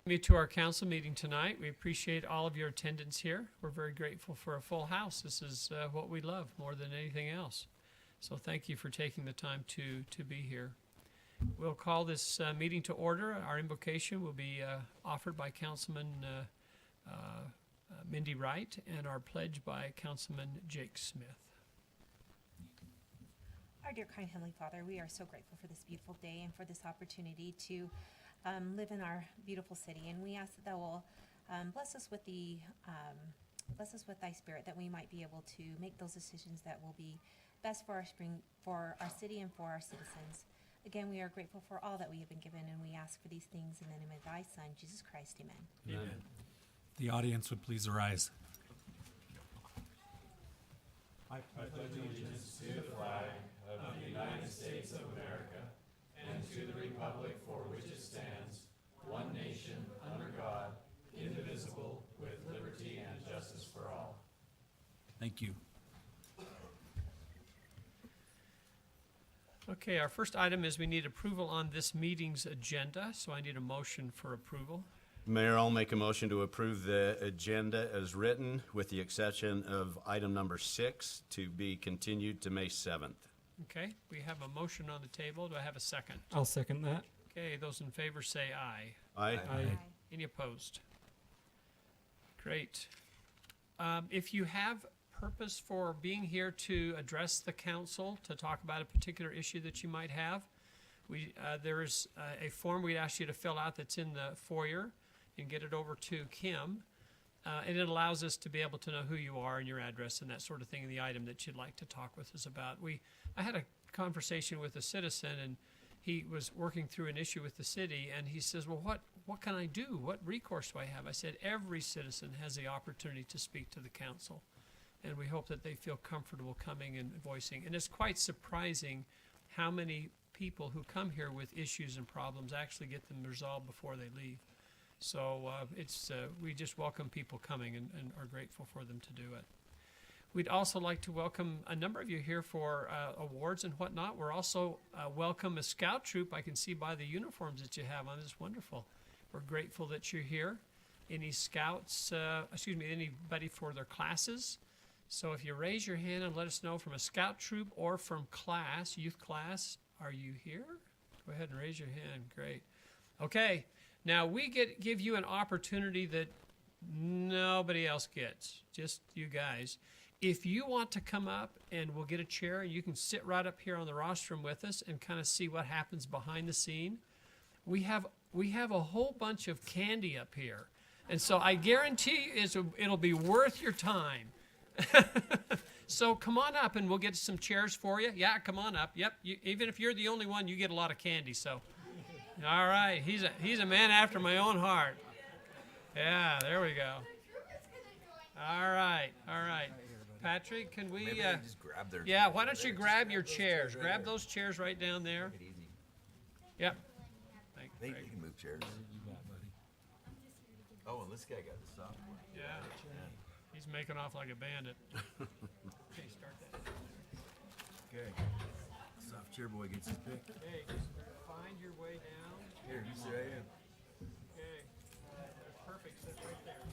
Me to our council meeting tonight. We appreciate all of your attendance here. We're very grateful for a full house. This is what we love more than anything else. So thank you for taking the time to be here. We'll call this meeting to order. Our invocation will be offered by Councilman Mindy Wright and our pledge by Councilman Jake Smith. Our dear kind Heavenly Father, we are so grateful for this beautiful day and for this opportunity to live in our beautiful city, and we ask that Thou will bless us with Thy Spirit, that we might be able to make those decisions that will be best for our city and for our citizens. Again, we are grateful for all that we have been given, and we ask for these things in the name of Thy Son, Jesus Christ. Amen. Amen. The audience would please arise. I pledge allegiance to the flag of the United States of America and to the republic for which it stands, one nation, under God, indivisible, with liberty and justice for all. Thank you. Okay, our first item is we need approval on this meeting's agenda, so I need a motion for approval. Mayor, I'll make a motion to approve the agenda as written, with the exception of item number 6 to be continued to May 7th. Okay, we have a motion on the table. Do I have a second? I'll second that. Okay, those in favor say aye. Aye. Aye. Any opposed? Great. If you have purpose for being here to address the council, to talk about a particular issue that you might have, there is a form we'd ask you to fill out that's in the foyer and get it over to Kim. And it allows us to be able to know who you are and your address and that sort of thing, and the item that you'd like to talk with us about. I had a conversation with a citizen, and he was working through an issue with the city, and he says, well, what can I do? What recourse do I have? I said, every citizen has the opportunity to speak to the council, and we hope that they feel comfortable coming and voicing. And it's quite surprising how many people who come here with issues and problems actually get them resolved before they leave. So we just welcome people coming and are grateful for them to do it. We'd also like to welcome a number of you here for awards and whatnot. We're also welcome a scout troop. I can see by the uniforms that you have on. It's wonderful. We're grateful that you're here. Any scouts, anybody for their classes. So if you raise your hand and let us know from a scout troop or from class, youth class, are you here? Go ahead and raise your hand. Great. Okay. Now, we give you an opportunity that nobody else gets, just you guys. If you want to come up, and we'll get a chair, and you can sit right up here on the rostrum with us and kind of see what happens behind the scene. We have a whole bunch of candy up here, and so I guarantee it'll be worth your time. So come on up, and we'll get some chairs for you. Yeah, come on up. Yep, even if you're the only one, you get a lot of candy, so... All right, he's a man after my own heart. Yeah, there we go. All right. Patrick, can we? Maybe they just grab their yeah, chairs. why don't you grab your chairs? Grab those chairs right down there. Make it easy. Yep. They can move chairs. Oh, and this guy got the soft one. Yeah. He's making off like a bandit. Okay, start that. Okay. Soft chair boy gets his pick. Okay, just find your way down. Here, you sit right in. Okay. Perfect. Sit right there.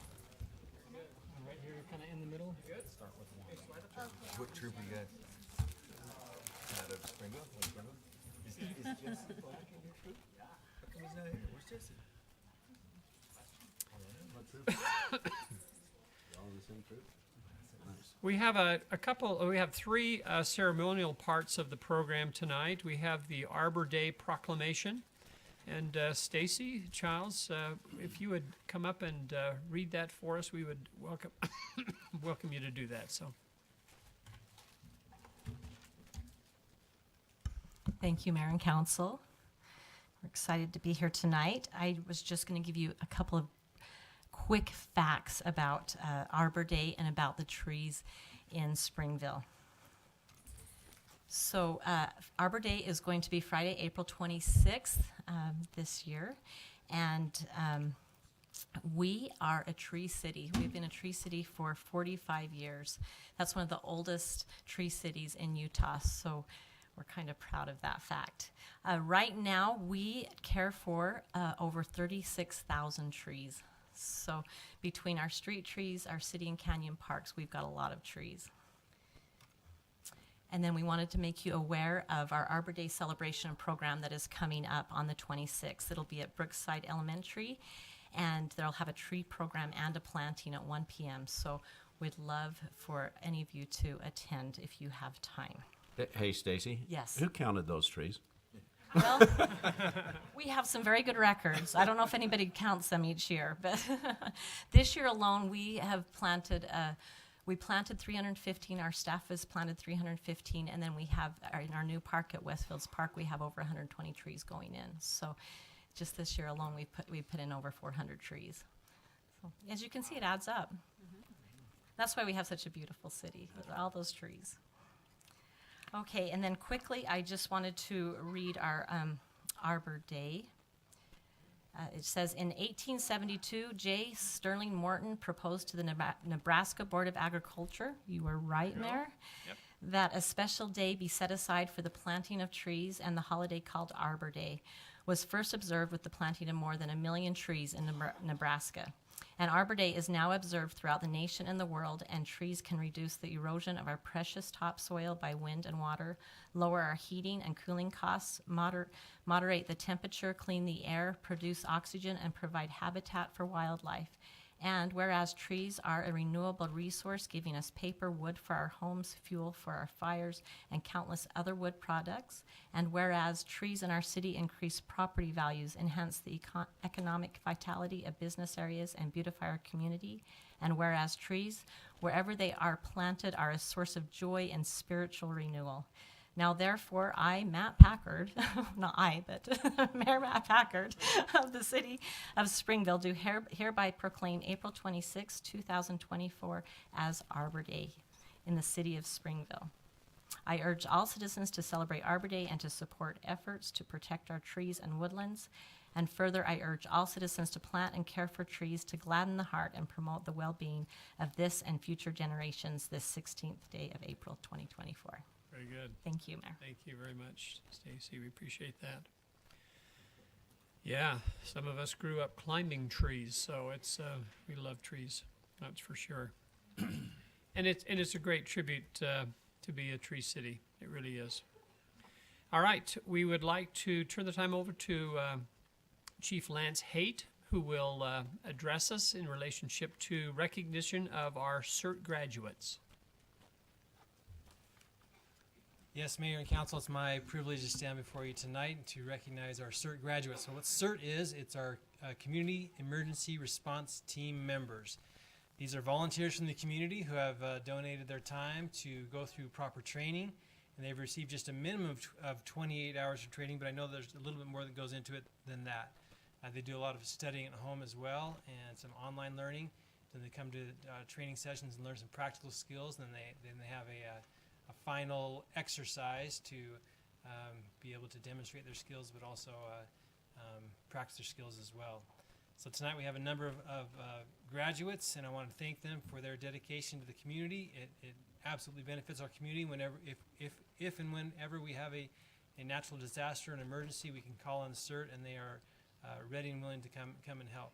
Good. Right here, kind of in the middle. You good? Start with one. Okay, slide up there. What troop are you guys? Out of Springville? Is Jesse Black in your troop? How come he's not here? Where's Jesse? What troop? All in the same troop? We have we have three ceremonial parts of the program tonight. We have the Arbor Day proclamation. And Stacy Childs, if you would come up and read that for us, we would welcome you to do that. So, thank you, Mayor and Council. We're excited to be here tonight. I was just going to give you a couple of quick facts about Arbor Day and about the trees in Springville. So Arbor Day is going to be Friday, April 26th this year, and we are a tree city. We've been a tree city for 45 years. That's one of the oldest tree cities in Utah. So we're kind of proud of that fact. Right now, we care for over 36,000 trees. So between our street trees, our city and canyon parks, we've got a lot of trees. And then we wanted to make you aware of our Arbor Day celebration program that is coming up on the 26th. It'll be at Brookside Elementary, and they'll have a tree program and a planting at 1 p.m. So we'd love for any of you to attend if you have time. Hey, Stacy? Yes. Who counted those trees? Well, we have some very good records. I don't know if anybody counts them each year, but this year alone we have planted, we planted 315. Our staff has planted 315, and then we have in our new park at Westfields Park, we have over 120 trees going in. So just this year alone, we put in over 400 trees. So as you can see, it adds up. That's why we have such a beautiful city with all those trees. Okay, and then quickly, I just wanted to read our Arbor Day. It says, in 1872, J. Sterling Morton proposed to the Nebraska Board of Agriculture, you were right, Mayor, Yep. that a special day be set aside for the planting of trees, and the holiday called Arbor Day was first observed with the planting of more than 1 million trees in Nebraska. And Arbor Day is now observed throughout the nation and the world, and trees can reduce the erosion of our precious topsoil by wind and water, lower our heating and cooling costs, moderate the temperature, clean the air, produce oxygen, and provide habitat for wildlife. And whereas trees are a renewable resource, giving us paper, wood for our homes, fuel for our fires, and countless other wood products, and whereas trees in our city increase property values, enhance the economic vitality of business areas, and beautify our community, and whereas trees, wherever they are planted, are a source of joy and spiritual renewal. Now, therefore, I, Matt Packard, not I, but Mayor Matt Packard of the city of Springville, do hereby proclaim April 26, 2024 as Arbor Day in the city of Springville. I urge all citizens to celebrate Arbor Day and to support efforts to protect our trees and woodlands. And further, I urge all citizens to plant and care for trees to gladden the heart and promote the well-being of this and future generations this 16th day of April 2024. Very good. Thank you, Mayor. Thank you very much, Stacy. We appreciate that. Yeah, some of us grew up climbing trees, so it's we love trees. That's for sure. and it's a great tribute to be a tree city. It really is. All right, we would like to turn the time over to Chief Lance Haight, who will address us in relationship to recognition of our CERT graduates. Yes, Mayor and Council, it's my privilege to stand before you tonight to recognize our CERT graduates. So what CERT is, it's our Community Emergency Response Team members. These are volunteers from the community who have donated their time to go through proper training, and they've received just a minimum of 28 hours of training, but I know there's a little bit more that goes into it than that. They do a lot of studying at home as well, and some online learning. Then they come to training sessions and learn some practical skills, and then they have a final exercise to be able to demonstrate their skills, but also practice their skills as well. So tonight we have a number of graduates, and I want to thank them for their dedication to the community. It absolutely benefits our community whenever, if and whenever we have a natural disaster, an emergency, we can call on CERT, and they are ready and willing to come and help.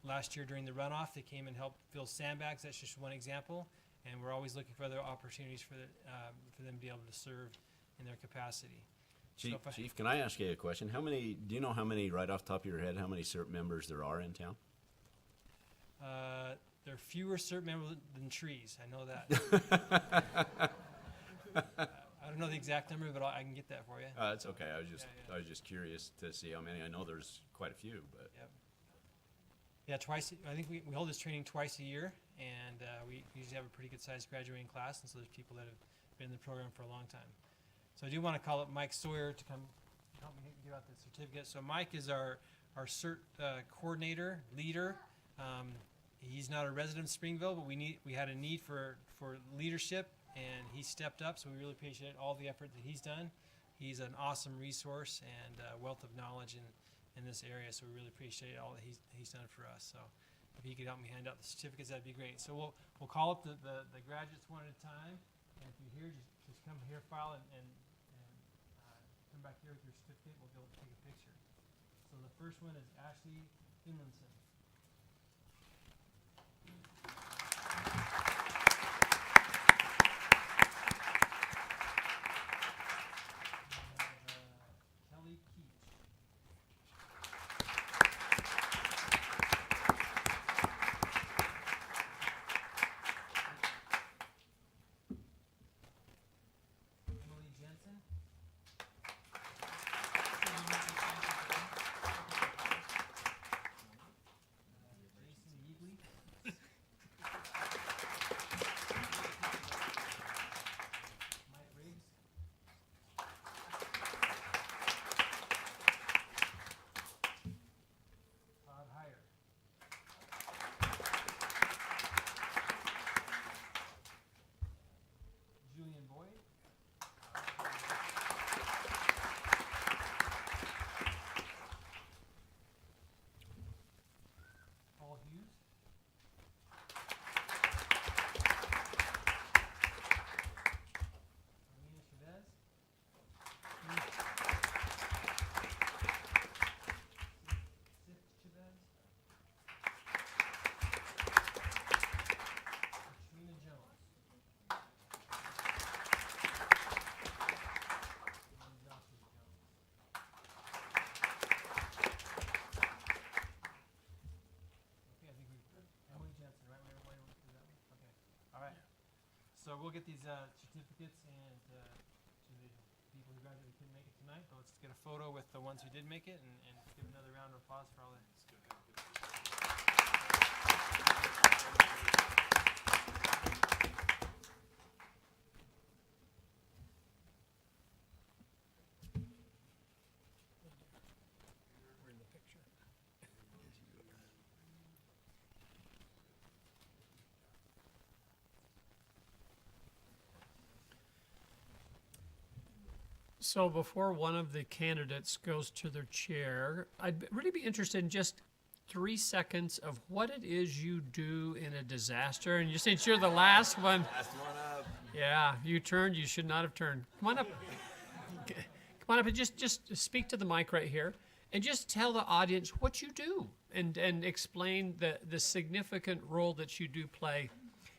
Last year during the runoff, they came and helped fill sandbags. That's just one example. And we're always looking for other opportunities for them to be able to serve in their capacity. Chief, can I ask you a question? Do you know how many, right off the top of your head, how many CERT members there are in town? There are fewer CERT members than trees. I know that. I don't know the exact number, but I can get that for you. That's okay. I was just curious to see how many. I know there's quite a few, but. Yep. Yeah, twice. I think we hold this training twice a year, and we usually have a pretty good sized graduating class, and so there's people that have been in the program for a long time. So I do want to call up Mike Sawyer to come help me give out the certificate. So Mike is our CERT coordinator, leader. He's not a resident of Springville, but we had a need for leadership, and he stepped up, so we really appreciate all the effort that he's done. He's an awesome resource and wealth of knowledge in this area, so we really appreciate all that he's done for us. So if he could help me hand out the certificates, that'd be great. So we'll call up the graduates one at a time, and if you're here, just come here, file, and come back here with your certificate, we'll be able to take a picture. So the first one is Ashley Finlinson. Kelly Keach. Emily Jensen. Jason Yeagley. Mike Riggs. Todd Heyer. Julian Boyd. Paul Hughes. Amina Chavez. Sif Chavez. Katrina Jones. And Joshua Jones. Okay, I think Emily Jensen, right? Is that one? Okay. All right. So we'll get these certificates and to the people who graduated couldn't make it tonight. But let's get a photo with the ones who did make it, and give another round of applause for all that. We're in the picture. So before one of the candidates goes to their chair, I'd really be interested in just 3 seconds of what it is you do in a disaster. And since you're the last one, Last one up. yeah, you turned, you should not have turned. Come on up. Come on up and just speak to the mic right here and just tell the audience what you do and explain the significant role that you do play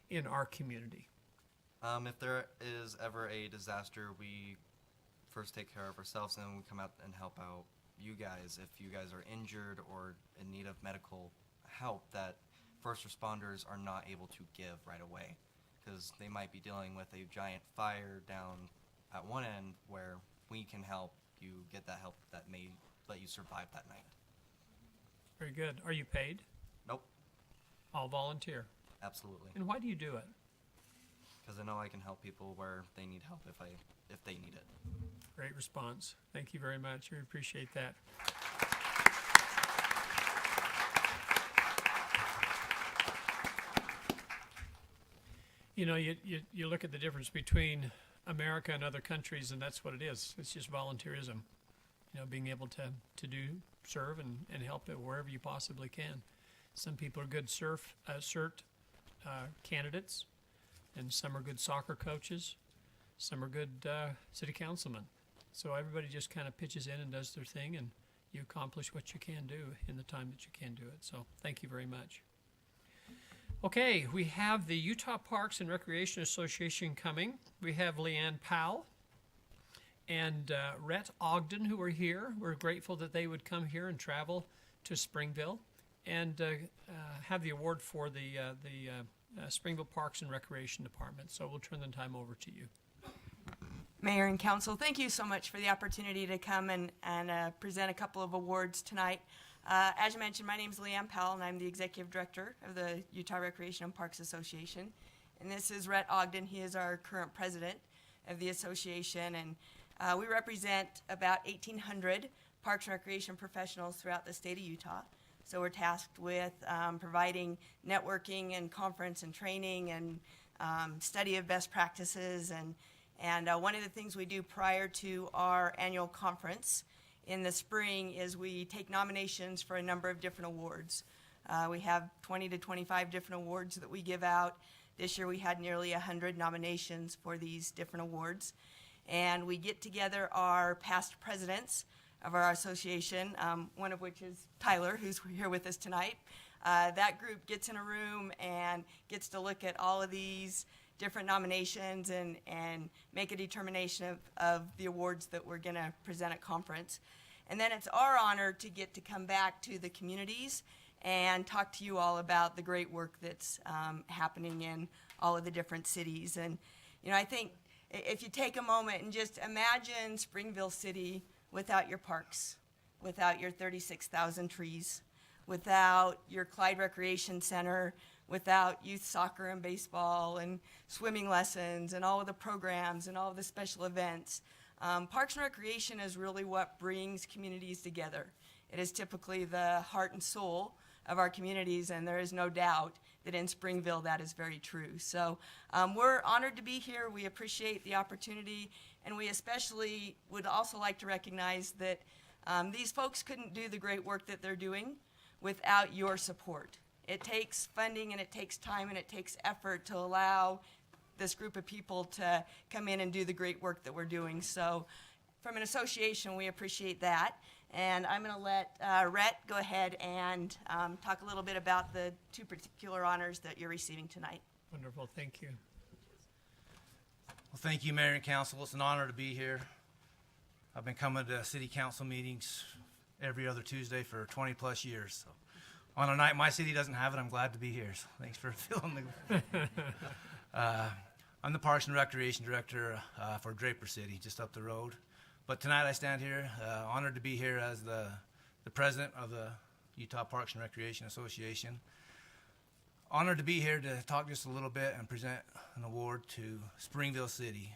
in our community. If there is ever a disaster, we first take care of ourselves, and then we come out and help out you guys. If you guys are injured or in need of medical help that first responders are not able to give right away, because they might be dealing with a giant fire down at one end where we can help you get that help that may let you survive that night. Very good. Are you paid? Nope, All volunteer. absolutely. And why do you do it? Because I know I can help people where they need help if they need it. Great response. Thank you very much. We appreciate that. You know, you look at the difference between America and other countries, and that's what it is. It's just volunteerism. You know, being able to serve and help it wherever you possibly can. Some people are good CERT candidates, and some are good soccer coaches. Some are good city councilmen. So everybody just kind of pitches in and does their thing, and you accomplish what you can do in the time that you can do it. So thank you very much. Okay, we have the Utah Parks and Recreation Association coming. We have Leanne Powell and Rhett Ogden, who are here. We're grateful that they would come here and travel to Springville and have the award for the Springville Parks and Recreation Department. So we'll turn the time over to you. Mayor and Council, thank you so much for the opportunity to come and present a couple of awards tonight. As you mentioned, my name is Leanne Powell, and I'm the Executive Director of the Utah Recreation and Parks Association. And this is Rhett Ogden. He is our current president of the association, and we represent about 1,800 parks and recreation professionals throughout the state of Utah. So we're tasked with providing networking and conference and training and study of best practices. And one of the things we do prior to our annual conference in the spring is we take nominations for a number of different awards. We have 20 to 25 different awards that we give out. This year we had nearly 100 nominations for these different awards. and we get together our past presidents of our association, one of which is Tyler, who's here with us tonight. That group gets in a room and gets to look at all of these different nominations and make a determination of the awards that we're going to present at conference. And then it's our honor to get to come back to the communities and talk to you all about the great work that's happening in all of the different cities. And, you know, I think if you take a moment and just imagine Springville City without your parks, without your 36,000 trees, without your Clyde Recreation Center, without youth soccer and baseball and swimming lessons and all of the programs and all of the special events. Parks and Recreation is really what brings communities together. It is typically the heart and soul of our communities, and there is no doubt that in Springville that is very true. So we're honored to be here. We appreciate the opportunity, and we especially would also like to recognize that these folks couldn't do the great work that they're doing without your support. It takes funding and it takes time and it takes effort to allow this group of people to come in and do the great work that we're doing. So from an association, we appreciate that. And I'm going to let Rhett go ahead and talk a little bit about the two particular honors that you're receiving tonight. Wonderful, thank you. Well, thank you, Mayor and Council. It's an honor to be here. I've been coming to city council meetings every other Tuesday for 20 plus years. So on a night my city doesn't have it, I'm glad to be here. So thanks for filling the. I'm the Parks and Recreation Director for Draper City, just up the road. But tonight I stand here, honored to be here as the president of the Utah Parks and Recreation Association. Honored to be here to talk just a little bit and present an award to Springville City.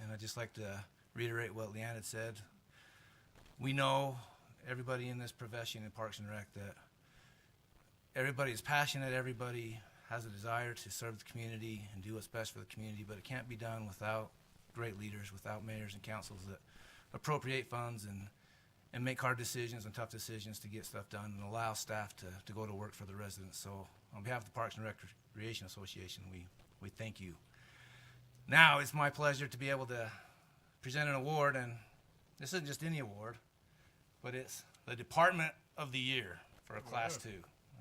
And I'd just like to reiterate what Leanne had said. We know, everybody in this profession in Parks and Rec, that everybody is passionate, everybody has a desire to serve the community and do what's best for the community, but it can't be done without great leaders, without mayors and councils that appropriate funds and make hard decisions and tough decisions to get stuff done and allow staff to go to work for the residents. So on behalf of the Parks and Recreation Association, we thank you. Now it's my pleasure to be able to present an award, and this isn't just any award, but it's the Department of the Year for a Class 2,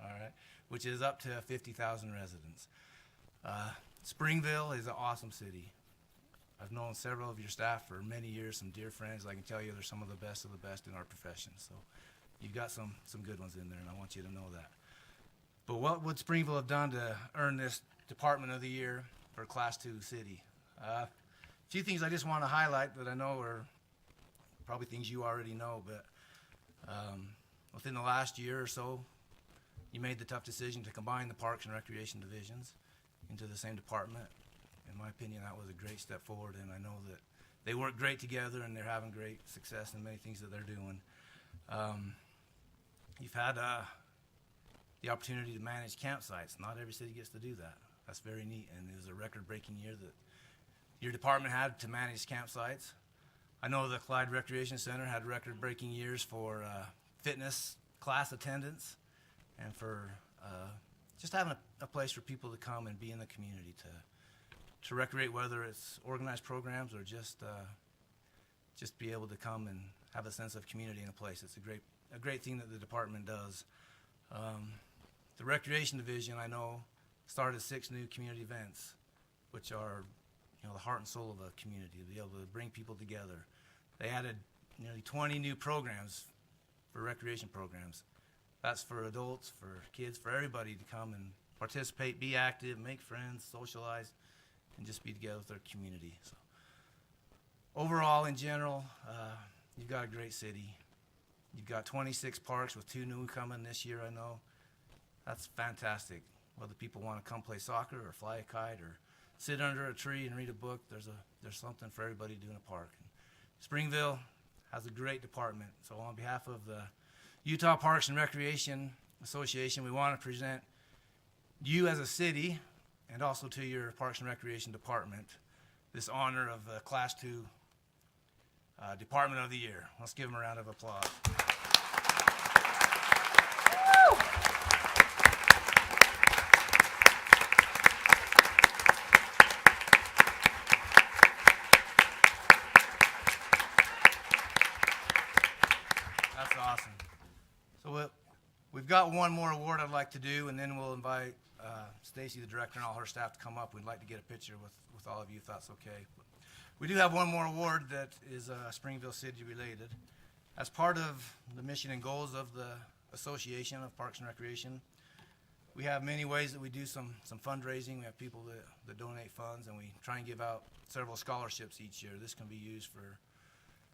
all right, which is up to 50,000 residents. Springville is an awesome city. I've known several of your staff for many years, some dear friends. I can tell you they're some of the best in our profession. So you've got some good ones in there, and I want you to know that. But what would Springville have done to earn this Department of the Year for a Class 2 city? A few things I just want to highlight that I know are probably things you already know, but within the last year or so, you made the tough decision to combine the Parks and Recreation divisions into the same department. In my opinion, that was a great step forward, and I know that they work great together and they're having great success in many things that they're doing. You've had the opportunity to manage campsites. Not every city gets to do that. That's very neat, and it was a record-breaking year that your department had to manage campsites. I know the Clyde Recreation Center had record-breaking years for fitness class attendance and for just having a place for people to come and be in the community to recreate, whether it's organized programs or just be able to come and have a sense of community in a place. It's a great thing that the department does. The Recreation Division, I know, started 6 new community events, which are, you know, the heart and soul of a community, to be able to bring people together. They added nearly 20 new programs for recreation programs. That's for adults, for kids, for everybody to come and participate, be active, make friends, socialize, and just be together with their community. So overall, in general, you've got a great city. You've got 26 parks with 2 new coming this year, I know. That's fantastic. Whether people want to come play soccer or fly a kite or sit under a tree and read a book, there's something for everybody to do in a park. And Springville has a great department. So on behalf of the Utah Parks and Recreation Association, we want to present you as a city and also to your Parks and Recreation Department this honor of the Class 2 Department of the Year. Let's give them a round of applause. We've got one more award I'd like to do, and then we'll invite Stacy, the director, and all her staff to come up. We'd like to get a picture with all of you, if that's okay. We do have one more award that is Springville City related. As part of the mission and goals of the Association of Parks and Recreation, we have many ways that we do some fundraising. We have people that donate funds, and we try and give out several scholarships each year. This can be used for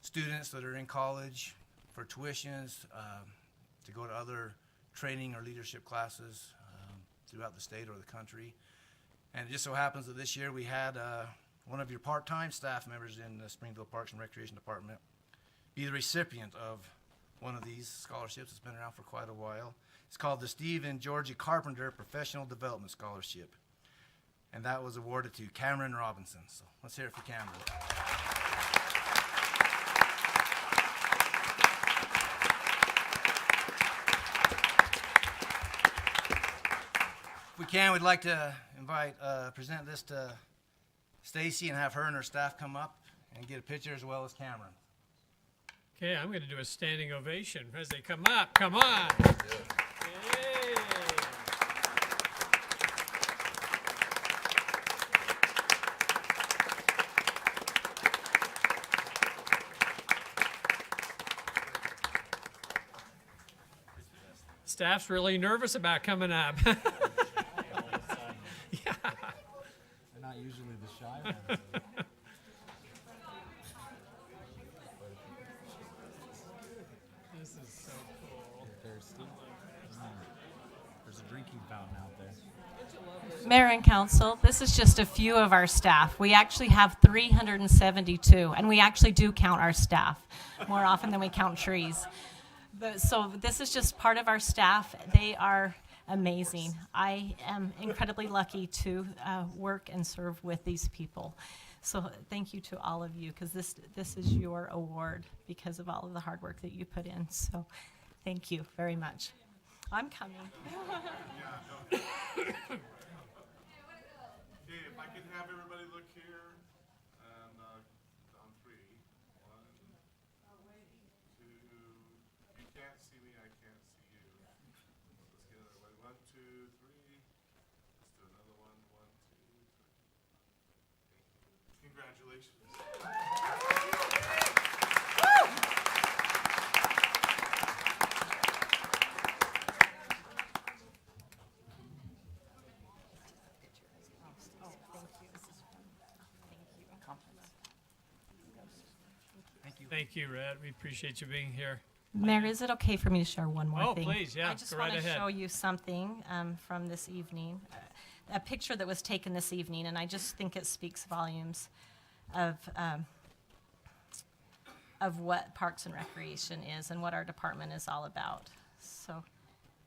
students that are in college, for tuitions, to go to other training or leadership classes throughout the state or the country. And it just so happens that this year we had one of your part-time staff members in the Springville Parks and Recreation Department be the recipient of one of these scholarships. It's been around for quite a while. It's called the Steve and Georgie Carpenter Professional Development Scholarship. And that was awarded to Cameron Robinson. So let's hear it for Cameron. If we can, we'd like to present this to Stacy and have her and her staff come up and get a picture, as well as Cameron. Okay, I'm going to do a standing ovation as they come up. Come on. Yay. Staff's really nervous about coming up. They're not usually the shy ones. This is so cool. Thirsty. There's a drinking fountain out there. Mayor and Council, this is just a few of our staff. We actually have 372, and we actually do count our staff more often than we count trees. So this is just part of our staff. They are amazing. I am incredibly lucky to work and serve with these people. So thank you to all of you, because this is your award because of all of the hard work that you put in. So thank you very much. I'm coming. Okay, if I could have everybody look here, and on three. 1, 2. You can't see me, I can't see you. Let's get another one. 1, 2, 3. Let's do another one. 1, 2, 3. Congratulations. Thank you, Red. We appreciate you being here. Mayor, is it okay for me to share one more Oh, thing? please, yeah, I just go right want to ahead. show you something from this evening, a picture that was taken this evening, and I just think it speaks volumes of what Parks and Recreation is and what our department is all about. So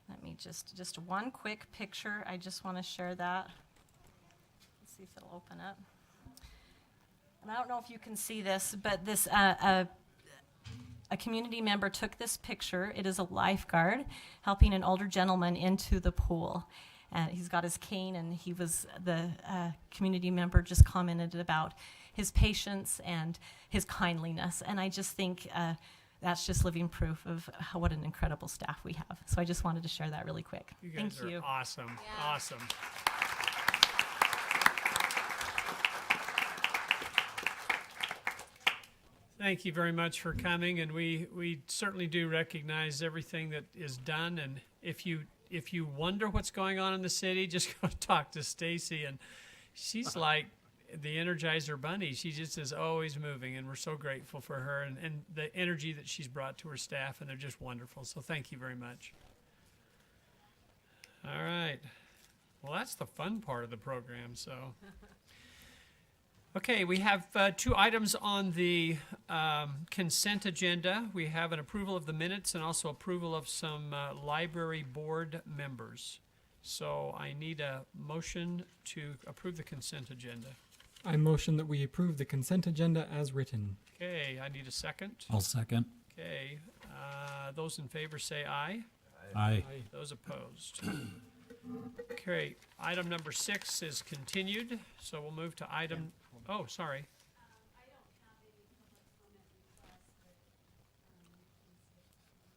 let me just one quick picture. I just want to share that. Let's see if it'll open up. And I don't know if you can see this, but this a community member took this picture. It is a lifeguard helping an older gentleman into the pool. And he's got his cane, and the community member just commented about his patience and his kindliness. And I just think that's just living proof of what an incredible staff we have. So I just wanted to share that really quick. You guys Thank are you. awesome. Yeah. Awesome. Thank you very much for coming, and we certainly do recognize everything that is done. And if you wonder what's going on in the city, just go talk to Stacy, and she's like the Energizer Bunny. She just is always moving, and we're so grateful for her and the energy that she's brought to her staff, and they're just wonderful. So thank you very much. All right. Well, that's the fun part of the program, so. Okay, we have 2 items on the consent agenda. We have an approval of the minutes and also approval of some library board members. So I need a motion to approve the consent agenda. I motion that we approve the consent agenda as written. Okay, I need a second. I'll second. Okay, those in favor say aye. Aye. Those opposed. Okay, item number 6 is continued, so we'll move to item. Oh, sorry.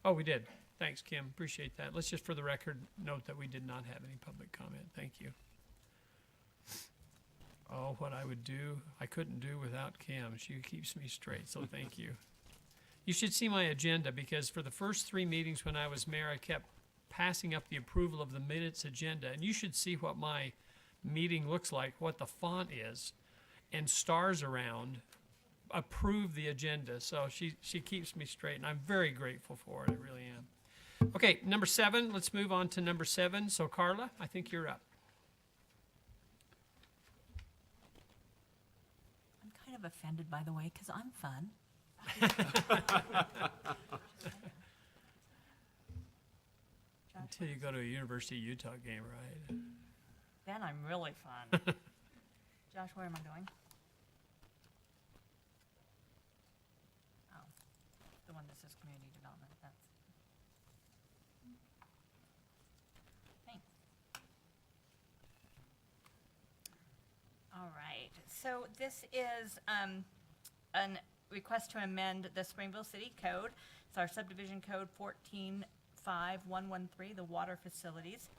Oh, we did. Thanks, Kim. Appreciate that. Let's just, for the record, note that we did not have any public comment. Thank you. Oh, what I would do, I couldn't do without Kim. She keeps me straight, so thank you. You should see my agenda, because for the first 3 meetings when I was mayor, I kept passing up the approval of the minutes agenda. And you should see what my meeting looks like, what the font is, and stars around. Approve the agenda. So she keeps me straight, and I'm very grateful for it. I really am. Okay, number 7. Let's move on to number 7. So Carla, I think you're up. I'm kind of offended, by the way, because I'm fun. Until you go to a University of Utah game, right? Then I'm really fun. Josh, where am I going? Oh, the one that says community development. That's. Thanks. All right. So this is a request to amend the Springville City Code. It's our subdivision code 145113, the water facilities.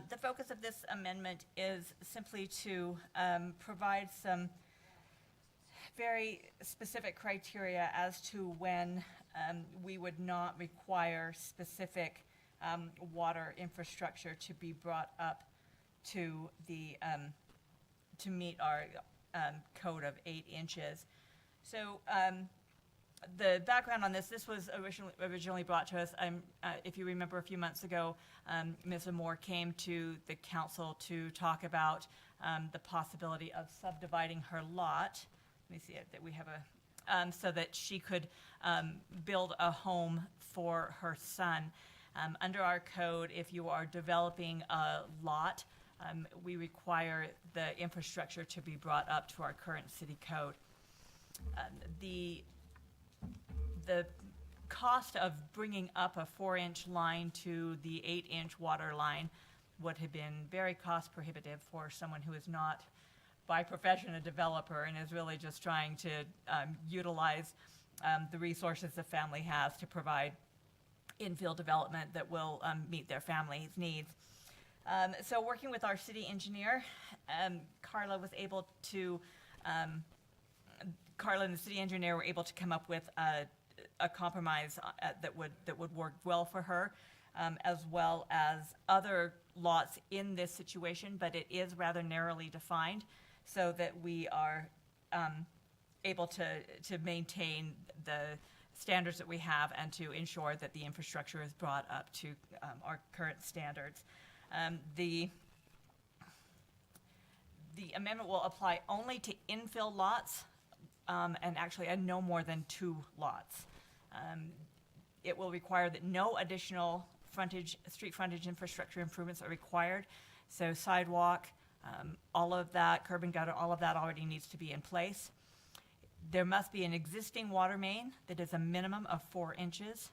The focus of this amendment is simply to provide some very specific criteria as to when we would not require specific water infrastructure to be brought up to the to meet our code of 8 inches. So the background on this was originally brought to us, if you remember a few months ago, Ms. Moore came to the council to talk about the possibility of subdividing her lot. Let me see it, that we have a, so that she could build a home for her son. Under our code, if you are developing a lot, we require the infrastructure to be brought up to our current city code. The cost of bringing up a 4-inch line to the 8-inch water line would have been very cost prohibitive for someone who is not by profession a developer and is really just trying to utilize the resources the family has to provide infill development that will meet their family's needs. So working with our city engineer, Carla and the city engineer were able to come up with a compromise that would work well for her, as well as other lots in this situation, but it is rather narrowly defined so that we are able to maintain the standards that we have and to ensure that the infrastructure is brought up to our current standards. The amendment will apply only to infill lots, and actually no more than 2 lots. It will require that no additional street frontage infrastructure improvements are required. So sidewalk, all of that, curb and gutter, all of that already needs to be in place. There must be an existing water main that is a minimum of 4 inches.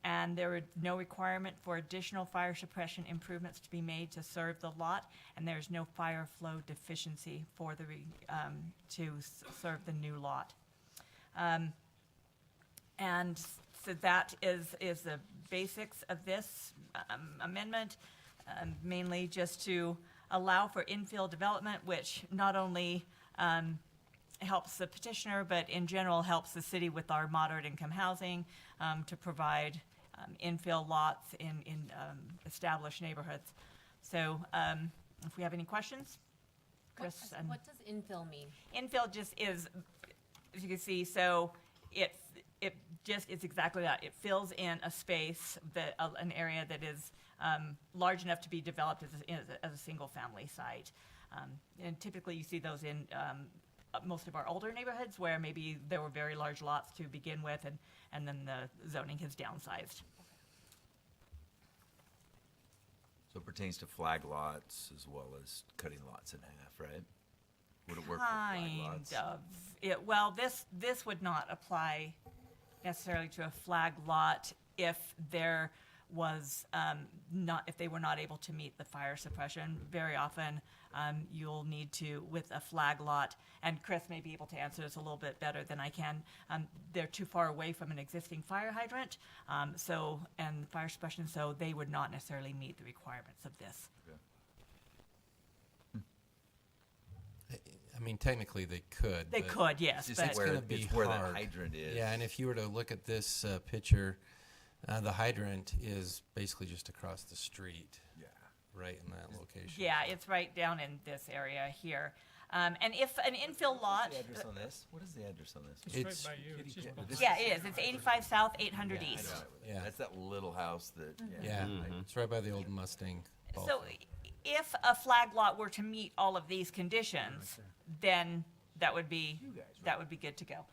And there is no requirement for additional fire suppression improvements to be made to serve the lot, and there's no fire flow deficiency for to serve the new lot. And so that is the basics of this amendment, mainly just to allow for infill development, which not only helps the petitioner, but in general helps the city with our moderate income housing to provide infill lots in established neighborhoods. So if we have any questions, Chris. What does infill mean? Infill just is, as you can see, so it just is exactly that. It fills in a space, an area that is large enough to be developed as a single family site. And typically you see those in most of our older neighborhoods where maybe there were very large lots to begin with, and then the zoning has downsized. So it pertains to flag lots as well as cutting lots in half, right? Would it work for flag lots? Kind of. Well, this would not apply necessarily to a flag lot if there was if they were not able to meet the fire suppression. Very often you'll need to, with a flag lot, and Chris may be able to answer this a little bit better than I can. They're too far away from an existing fire hydrant, and fire suppression, so they would not necessarily meet the requirements of this. I mean, technically they could. They but could, yes, It's but just it's going to be it's where that hard. hydrant is. Yeah, and if you were to look at this picture, the hydrant is basically just across the street. Yeah. Right in that location. yeah, it's right down in this area here. And if an infill lot, What's the address on this? What is the address on this? It's right by you. It's just behind. yeah, it is. It's 85 South, 800 Yeah, I East. know. Yeah. That's that little house that. Yeah, it's right by the old Mustang. ball So field. if a flag lot were to meet all of these conditions, then that would be good to go.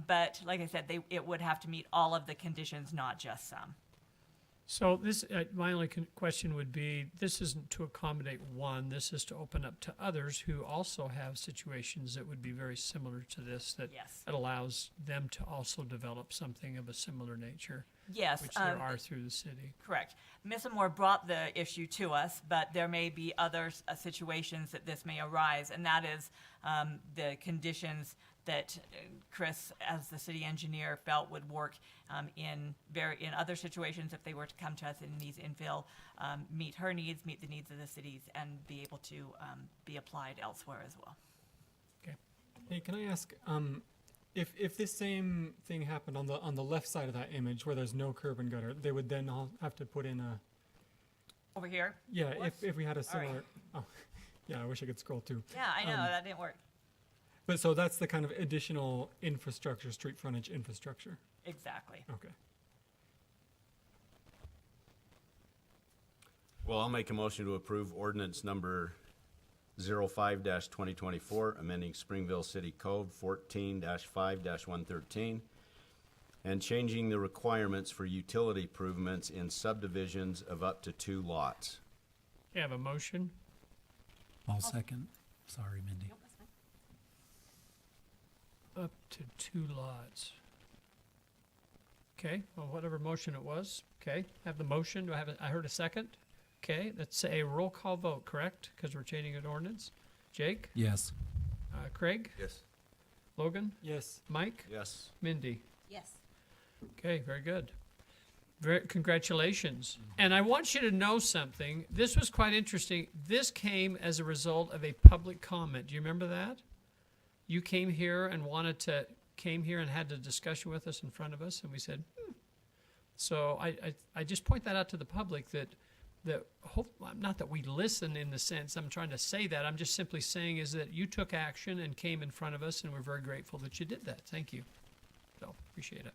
But like I said, it would have to meet all of the conditions, not just some. So this, my only question would be, this isn't to accommodate one, this is to open up to others who also have situations that would be very similar to this, that Yes. it allows them to also develop something of a similar nature, Yes. which there are through the city. Correct. Ms. Moore brought the issue to us, but there may be other situations that this may arise, and that is the conditions that Chris, as the city engineer, felt would work in other situations if they were to come to us in these infill, meet her needs, meet the needs of the cities, and be able to be applied elsewhere as well. Okay. Hey, can I ask, if this same thing happened on the left side of that image where there's no curb and gutter, they would then all have to put in a Over here? yeah. If we had a All right. similar yeah, I wish I could scroll too. Yeah, I know, that didn't work. But so that's the kind of additional infrastructure, street frontage infrastructure. Exactly. Okay. Well, I'll make a motion to approve ordinance number 05-2024, amending Springville City Code 14-5-113, and changing the requirements for utility improvements in subdivisions of up to 2 lots. You have a motion? I'll second. Sorry, Mindy. Up to 2 lots. Okay, well, whatever motion it was, okay, have the motion, do I have I heard a second? Okay, that's a roll call vote, correct? Because we're changing an ordinance. Jake? Yes. Craig? Yes. Logan? Yes. Mike? Yes. Mindy? Yes. Okay, very good. Congratulations. And I want you to know something. This was quite interesting. This came as a result of a public comment. Do you remember that? You came here and had a discussion with us in front of us, and we said, So I just point that out to the public that not that we listen in the sense I'm trying to say that. I'm just simply saying is that you took action and came in front of us, and we're very grateful that you did that. Thank you. So appreciate it.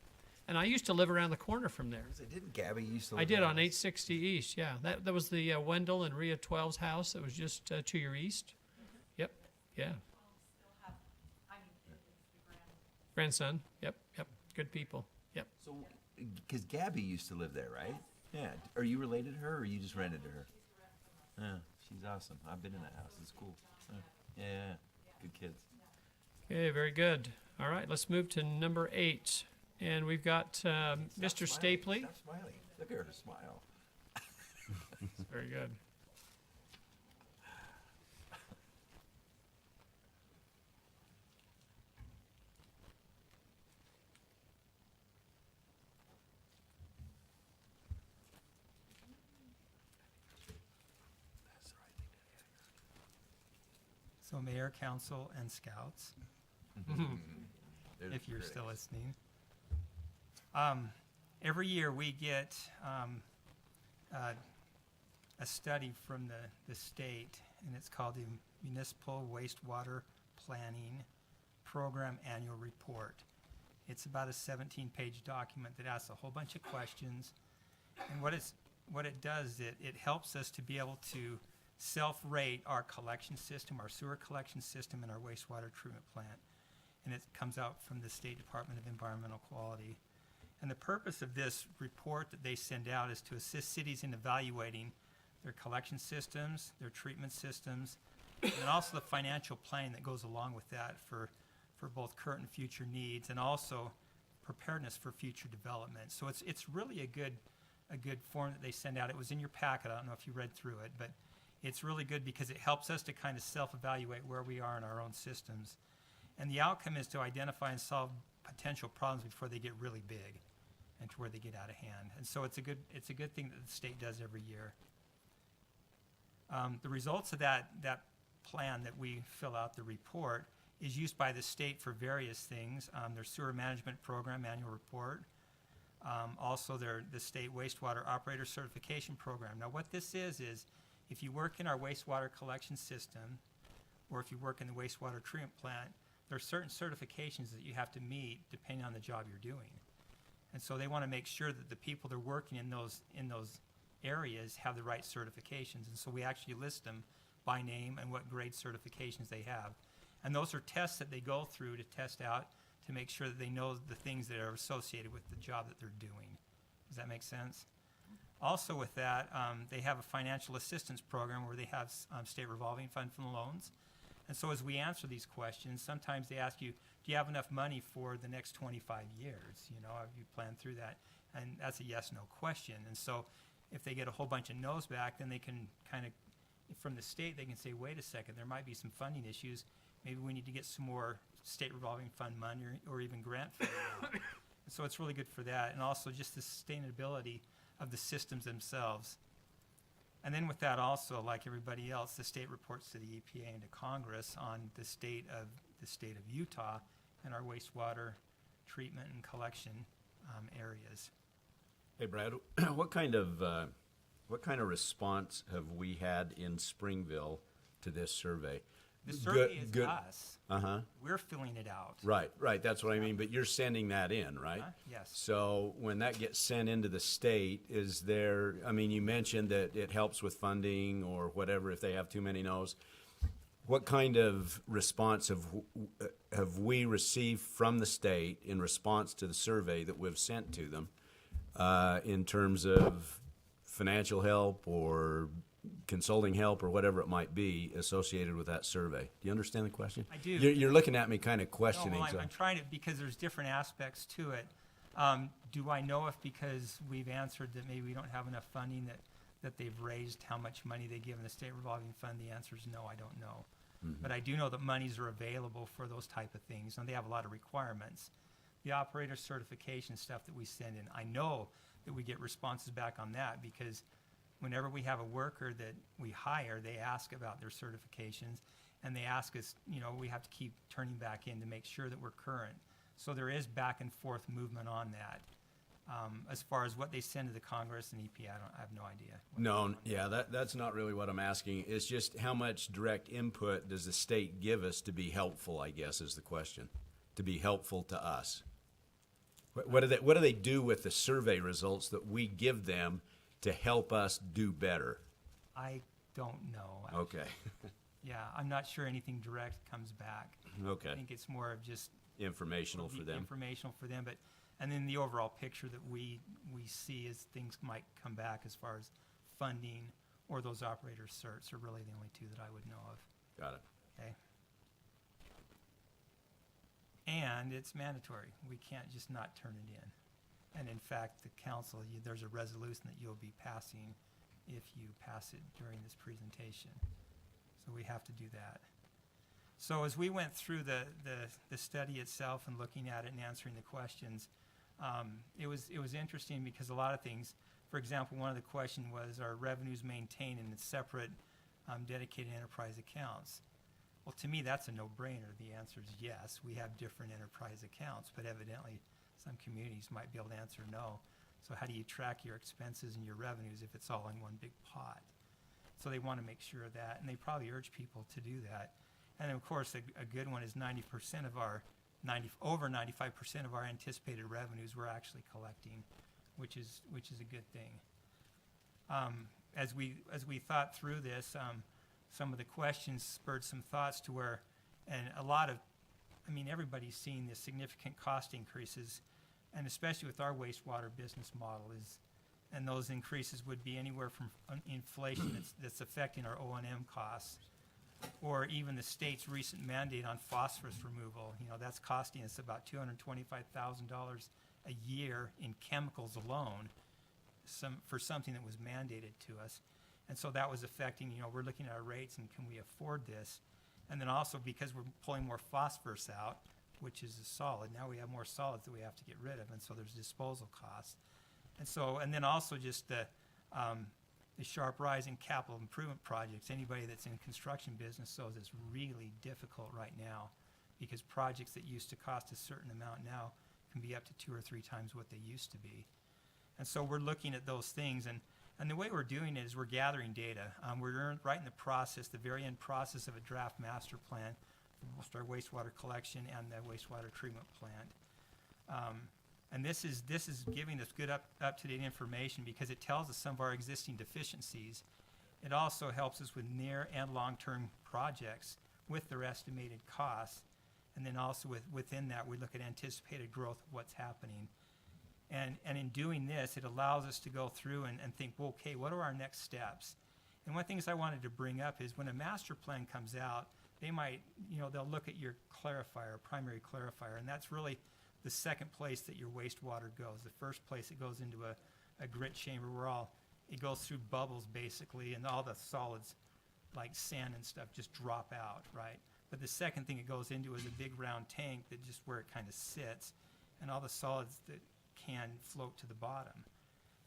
And I used to live around the corner from there. Didn't Gabby used to? I did on 860 East. Yeah, that was the Wendell and Rhea 12's house. That was just to your east. Yep. Yeah. Grandson. Yep. Good people. Yep. So, because Gabby used to live there, right? Yeah. Are you related to her, or you just rented to her? Yeah, she's awesome. I've been in that house. It's cool. Yeah. Good kids. Okay, very good. All right, let's move to number 8. And we've got Mr. Stapley. Stop smiling. Look at her smile. Very good. So Mayor, Council, and Scouts, They're if you're critics. still listening. Every year we get a study from the state, and it's called the Municipal Wastewater Planning Program Annual Report. It's about a 17-page document that asks a whole bunch of questions. And what it does, it helps us to be able to self-rate our collection system, our sewer collection system, and our wastewater treatment plant. And it comes out from the State Department of Environmental Quality. And the purpose of this report that they send out is to assist cities in evaluating their collection systems, their treatment systems, and also the financial planning that goes along with that for both current and future needs, and also preparedness for future development. So it's really a good form that they send out. It was in your packet. I don't know if you read through it, but It's really good because it helps us to kind of self-evaluate where we are in our own systems. And the outcome is to identify and solve potential problems before they get really big and to where they get out of hand. And so it's a good thing that the state does every year. The results of that plan that we fill out, the report, is used by the state for various things. Their sewer management program annual report. Also the state wastewater operator certification program. Now what this is if you work in our wastewater collection system, or if you work in the wastewater treatment plant, there are certain certifications that you have to meet depending on the job you're doing. And so they want to make sure that the people that are working in those areas have the right certifications. And so we actually list them by name and what grade certifications they have. And those are tests that they go through to test out to make sure that they know the things that are associated with the job that they're doing. Does that make sense? Also with that, they have a financial assistance program where they have state revolving fund for the loans. And so as we answer these questions, sometimes they ask you, do you have enough money for the next 25 years? You know, have you planned through that? And that's a yes/no question. And so if they get a whole bunch of no's back, then they can kind of, from the state, they can say, wait a second, there might be some funding issues. Maybe we need to get some more state revolving fund money or even grant funding. So it's really good for that. And also just the sustainability of the systems themselves. And then with that also, like everybody else, the state reports to the EPA and to Congress on the state of Utah and our wastewater treatment and collection areas. Hey, Brad, what kind of response have we had in Springville to this survey? The survey is us. Uh-huh. We're filling it out. Right. That's what I mean. But you're sending that in, right? Yes. So when that gets sent into the state, is there, I mean, you mentioned that it helps with funding or whatever if they have too many no's. What kind of response have we received from the state in response to the survey that we've sent to them in terms of financial help or consulting help or whatever it might be associated with that survey? Do you understand the question? I do. You're looking at me kind of questioning. No, well, I'm trying to, because there's different aspects to it. Do I know if because we've answered that maybe we don't have enough funding that they've raised how much money they give in the state revolving fund? The answer is no, I don't know. Mm-hmm. But I do know that monies are available for those type of things, and they have a lot of requirements. The operator certification stuff that we send in, I know that we get responses back on that because whenever we have a worker that we hire, they ask about their certifications, and they ask us, you know, we have to keep turning back in to make sure that we're current. So there is back and forth movement on that. As far as what they send to the Congress and EPA, I have no idea. No, yeah, that's not really what I'm asking. It's just how much direct input does the state give us to be helpful, I guess, is the question. To be helpful to us. What do they do with the survey results that we give them to help us do better? I don't know. Actually. Okay. Yeah, I'm not sure anything direct comes back. Okay. I think it's more of just informational for them. Informational for them, and then the overall picture that we see as things might come back as far as funding or those operator certs are really the only two that I would know of. Got it. Okay. And it's mandatory. We can't just not turn it in. And in fact, the council, there's a resolution that you'll be passing if you pass it during this presentation. So we have to do that. So as we went through the study itself and looking at it and answering the questions, it was interesting because a lot of things, for example, one of the questions was, are revenues maintained in separate dedicated enterprise accounts? Well, to me, that's a no-brainer. The answer is yes. We have different enterprise accounts, but evidently some communities might be able to answer no. So how do you track your expenses and your revenues if it's all in one big pot? So they want to make sure of that, and they probably urge people to do that. And of course, a good one is over 95% of our anticipated revenues we're actually collecting, which is a good thing. As we thought through this, some of the questions spurred some thoughts to where, and everybody's seen the significant cost increases, and especially with our wastewater business model and those increases would be anywhere from inflation that's affecting our O&M costs, or even the state's recent mandate on phosphorus removal. You know, that's costing us about $225,000 a year in chemicals alone, for something that was mandated to us. And so that was affecting, we're looking at our rates and can we afford this? And then also because we're pulling more phosphorus out, which is a solid, now we have more solids that we have to get rid of, and so there's disposal costs. And then also just the sharp rise in capital improvement projects. Anybody that's in construction business knows it's really difficult right now because projects that used to cost a certain amount now can be up to 2 or 3 times what they used to be. And so we're looking at those things, and the way we're doing it is we're gathering data. We're right in the process, the very end process of a draft master plan for both our wastewater collection and the wastewater treatment plant. And this is giving us good up-to-date information because it tells us some of our existing deficiencies. It also helps us with near and long-term projects with their estimated costs. And then also within that, we look at anticipated growth of what's happening. And in doing this, it allows us to go through and think, well, okay, what are our next steps? And one of the things I wanted to bring up is when a master plan comes out, they might, they'll look at your clarifier, primary clarifier, and that's really the second place that your wastewater goes. The first place it goes into a grit chamber where it goes through bubbles basically, and all the solids like sand and stuff just drop out, right? But the second thing it goes into is a big round tank that just where it kind of sits, and all the solids that can float to the bottom.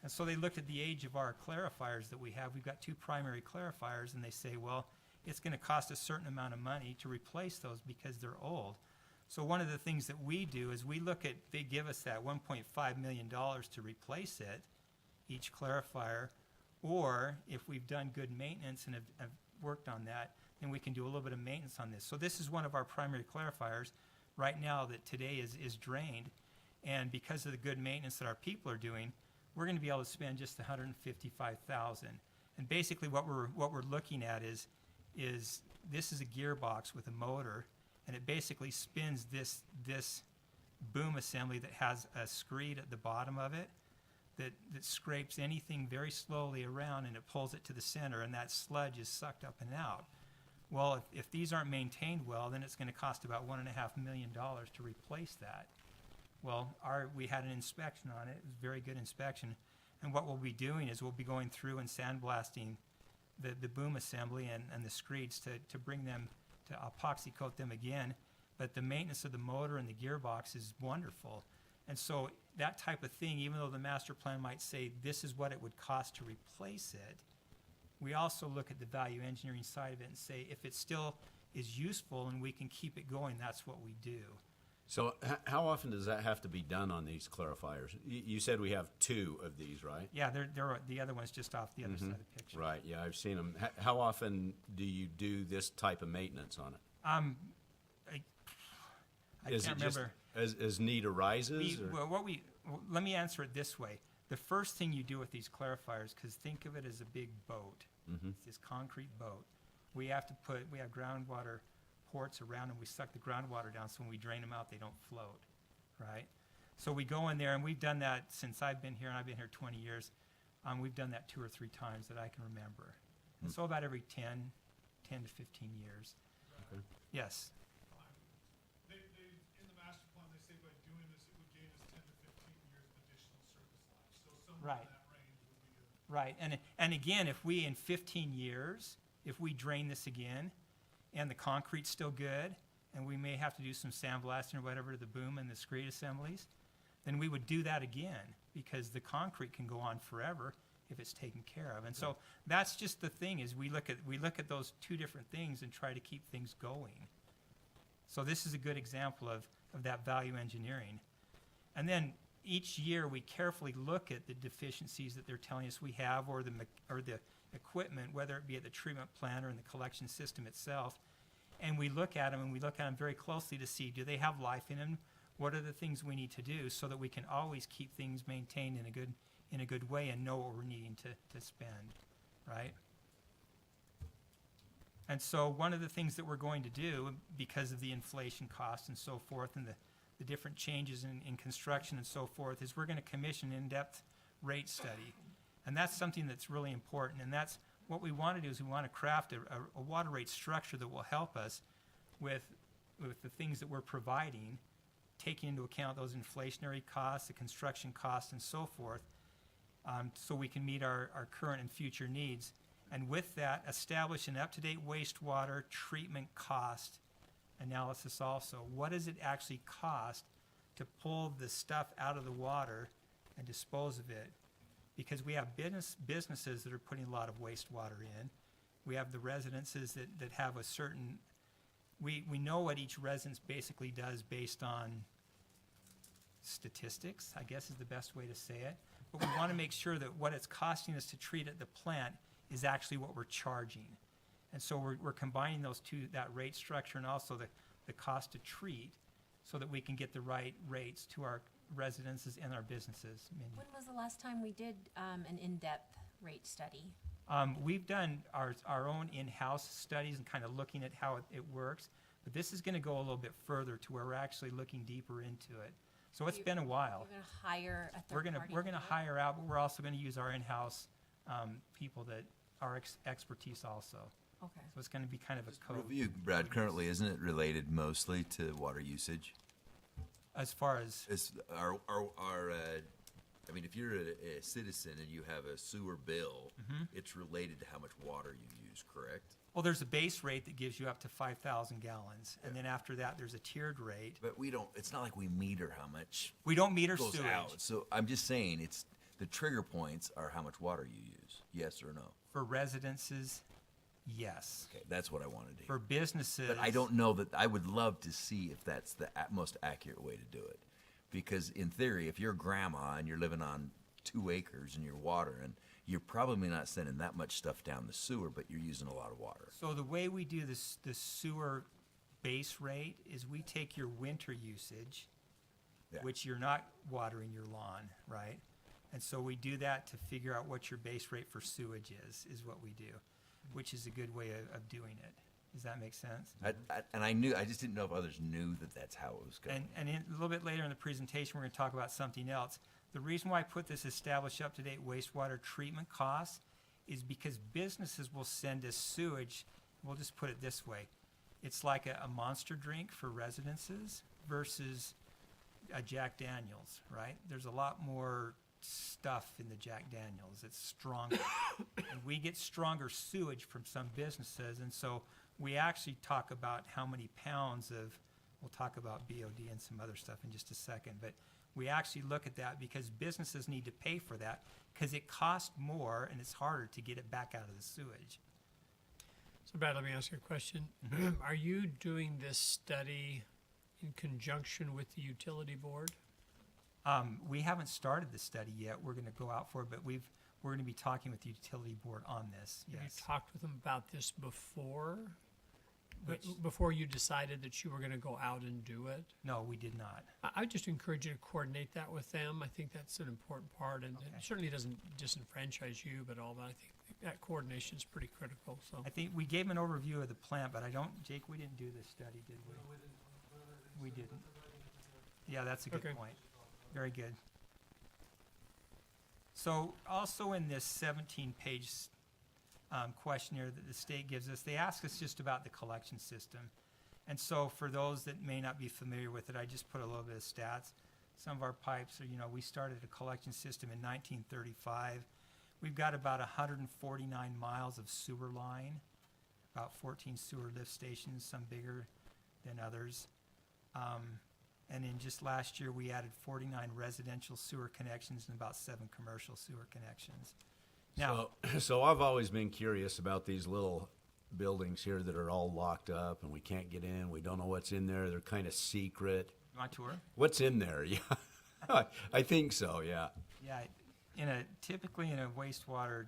And so they looked at the age of our clarifiers that we have. We've got 2 primary clarifiers, and they say, well, it's going to cost a certain amount of money to replace those because they're old. So one of the things that we do is they give us that $1.5 million to replace it, each clarifier, or if we've done good maintenance and have worked on that, then we can do a little bit of maintenance on this. So this is one of our primary clarifiers right now that today is drained, and because of the good maintenance that our people are doing, we're going to be able to spend just $155,000. And basically what we're looking at is this is a gearbox with a motor, and it basically spins this boom assembly that has a screed at the bottom of it that scrapes anything very slowly around, and it pulls it to the center, and that sludge is sucked up and out. Well, if these aren't maintained well, then it's going to cost about $1.5 million to replace that. Well, we had an inspection on it. It was a very good inspection. And what we'll be doing is we'll be going through and sandblasting the boom assembly and the screeds to bring them, to epoxy coat them again. But the maintenance of the motor and the gearbox is wonderful. And so that type of thing, even though the master plan might say this is what it would cost to replace it, we also look at the value engineering side of it and say if it still is useful and we can keep it going, that's what we do. So how often does that have to be done on these clarifiers? You said we have 2 of these, right? Yeah, the other one's just off the other side of the picture. Right, yeah, I've seen them. How often do you do this type of maintenance on it? I Is can't it just remember. as need arises? Let me answer it this way. The first thing you do with these clarifiers, because think of it as a big boat. It's this concrete boat. We have groundwater ports around them. We suck the groundwater down, so when we drain them out, they don't float, right? So we go in there, and we've done that since I've been here, and I've been here 20 years. We've done that 2 or 3 times that I can remember. And so about every 10 to 15 years. Okay. Yes. In the master plan, they say by doing this, it would gain us 10 to 15 years of additional service life. So somewhere in that range would be a... Right. And again, if we, in 15 years, if we drain this again, and the concrete's still good, and we may have to do some sandblasting or whatever to the boom and the screed assemblies, then we would do that again, because the concrete can go on forever if it's taken care of. And so that's just the thing, is we look at those 2 different things and try to keep things going. So this is a good example of that value engineering. And then each year we carefully look at the deficiencies that they're telling us we have, or the equipment, whether it be at the treatment plant or in the collection system itself, and we look at them, and we look at them very closely to see, do they have life in them? What are the things we need to do so that we can always keep things maintained in a good way and know what we're needing to spend, right? And so one of the things that we're going to do, because of the inflation costs and so forth, and the different changes in construction and so forth, is we're going to commission an in-depth rate study. And that's something that's really important. And that's what we want to do, is we want to craft a water rate structure that will help us with the things that we're providing, taking into account those inflationary costs, the construction costs, and so forth, so we can meet our current and future needs. And with that, establish an up-to-date wastewater treatment cost analysis also. What does it actually cost to pull the stuff out of the water and dispose of it? Because we have businesses that are putting a lot of wastewater in. We have the residences that have a certain, we know what each residence basically does based on statistics, I guess is the best way to say it. But we want to make sure that what it's costing us to treat at the plant is actually what we're charging. And so we're combining those two, that rate structure and also the cost to treat, so that we can get the right rates to our residences and our businesses. Mindy. When was the last time we did an in-depth rate study? We've done our own in-house studies and kind of looking at how it works, but this is going to go a little bit further to where we're actually looking deeper into it. So it's been a while. You're going to hire a third party? We're going to hire out, but we're also going to use our in-house people that are expertise also. Okay. So it's going to be kind of a code. Review, Brad, currently, isn't it related mostly to water usage? As far as I mean, if you're a citizen and you have a sewer bill, it's related to how much water you use, correct? Well, there's a base rate that gives you up to 5,000 gallons, and then after that, there's a tiered rate. But we don't. It's not like we meter how much. We don't meter goes sewage. out. So I'm just saying, it's the trigger points are how much water you use. Yes or no? For residences, yes. Okay, that's what I wanted to hear. For businesses, But I don't know that. I would love to see if that's the most accurate way to do it, because in theory, if you're a grandma and you're living on 2 acres and you're watering, you're probably not sending that much stuff down the sewer, but you're using a lot of water. So the way we do this, the sewer base rate is we take your winter usage, Yeah. which you're not watering your lawn, right? And so we do that to figure out what your base rate for sewage is what we do, which is a good way of doing it. Does that make sense? I just didn't know if others knew that that's how it was going. And a little bit later in the presentation, we're going to talk about something else. The reason why I put this established up-to-date wastewater treatment costs is because businesses will send us sewage. We'll just put it this way. It's like a Monster drink for residences versus a Jack Daniels, right? There's a lot more stuff in the Jack Daniels. It's stronger. And we get stronger sewage from some businesses. And so we actually talk about how many pounds of, we'll talk about BOD and some other stuff in just a second, but we actually look at that because businesses need to pay for that because it costs more and it's harder to get it back out of the sewage. So Brad, let me ask you a question. Are you doing this study in conjunction with the utility board? We haven't started the study yet. We're going to go out for it, but we're going to be talking with the utility board on this. Have you Yes. talked with them about this before? Before you decided that you were going to go out and do it? No, we did not. I would just encourage you to coordinate that with them. I think that's an important part, and it certainly doesn't disenfranchise you, but all that. I think that coordination is pretty critical. So I think we gave an overview of the plant, but Jake, we didn't do this study, did we? We didn't. Yeah, that's a good Okay. point. Very good. So also in this 17-page questionnaire that the state gives us, they ask us just about the collection system. And so for those that may not be familiar with it, I just put a little bit of stats. Some of our pipes are, we started a collection system in 1935. We've got about 149 miles of sewer line, about 14 sewer lift stations, some bigger than others. And in just last year, we added 49 residential sewer connections and about 7 commercial sewer connections. Now, So I've always been curious about these little buildings here that are all locked up and we can't get in. We don't know what's in there. They're kind of secret. you want a tour? What's in there? Yeah, I think so. Yeah. Yeah, typically in a wastewater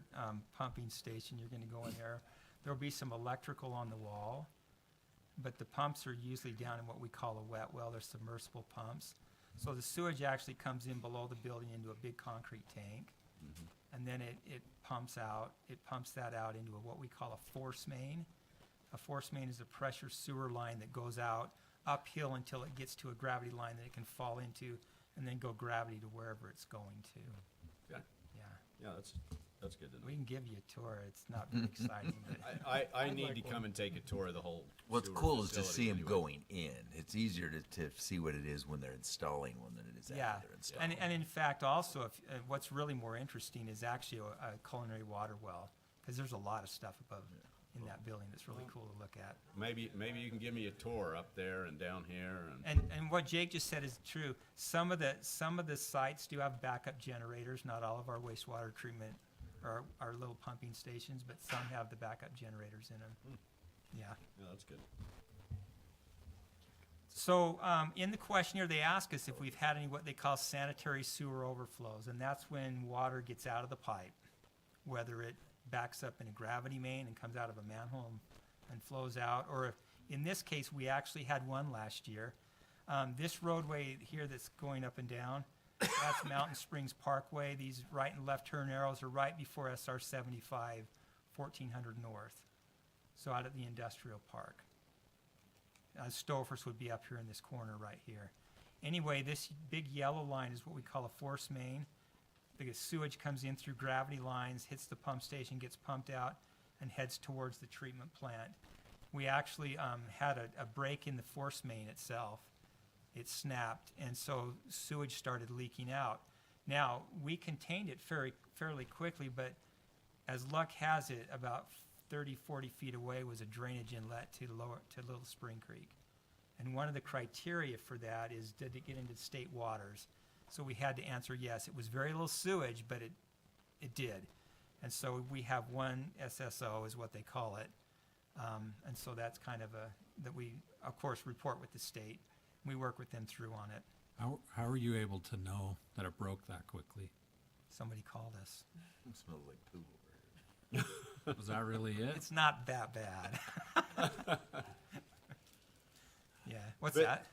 pumping station, you're going to go in there. There'll be some electrical on the wall, but the pumps are usually down in what we call a wet well. They're submersible pumps. So the sewage actually comes in below the building into a big concrete tank, and then it pumps out. It pumps that out into what we call a force main. A force main is a pressure sewer line that goes out uphill until it gets to a gravity line that it can fall into, and then go gravity to wherever it's going to. Yeah. Yeah. Yeah, that's good to know. We can give you a tour. It's not very exciting, but I need to come and take a tour of the whole. What's sewer cool is to facility see them anyway. going in. It's easier to see what it is when they're installing one than it is yeah. after they're installing. And in fact, also, what's really more interesting is actually a culinary water well because there's a lot of stuff above in that building that's really cool to look at. Maybe you can give me a tour up there and down here and. And what Jake just said is true. Some of the sites do have backup generators. Not all of our wastewater treatment or our little pumping stations, but some have the backup generators in them. Yeah. Yeah, that's good. So in the questionnaire, they ask us if we've had any what they call sanitary sewer overflows, and that's when water gets out of the pipe, whether it backs up in a gravity main and comes out of a manhole and flows out, or if, in this case, we actually had one last year. This roadway here that's going up and down, that's Mountain Springs Parkway. These right and left turn arrows are right before SR 75, 1400 North, so out at the industrial park. Stofers would be up here in this corner right here. Anyway, this big yellow line is what we call a force main. The sewage comes in through gravity lines, hits the pump station, gets pumped out, and heads towards the treatment plant. We actually had a break in the force main itself. It snapped, and so sewage started leaking out. Now, we contained it fairly quickly, but as luck has it, about 30, 40 feet away was a drainage inlet to Little Spring Creek. And one of the criteria for that is, did it get into state waters? So we had to answer yes. It was very little sewage, but it did. And so we have one SSO is what they call it. And so that's kind of that we, of course, report with the state. We work with them through on it. How were you able to know that it broke that quickly? Somebody called us. It smells like poo over here. Was that really it? It's not that bad. Yeah. What's that?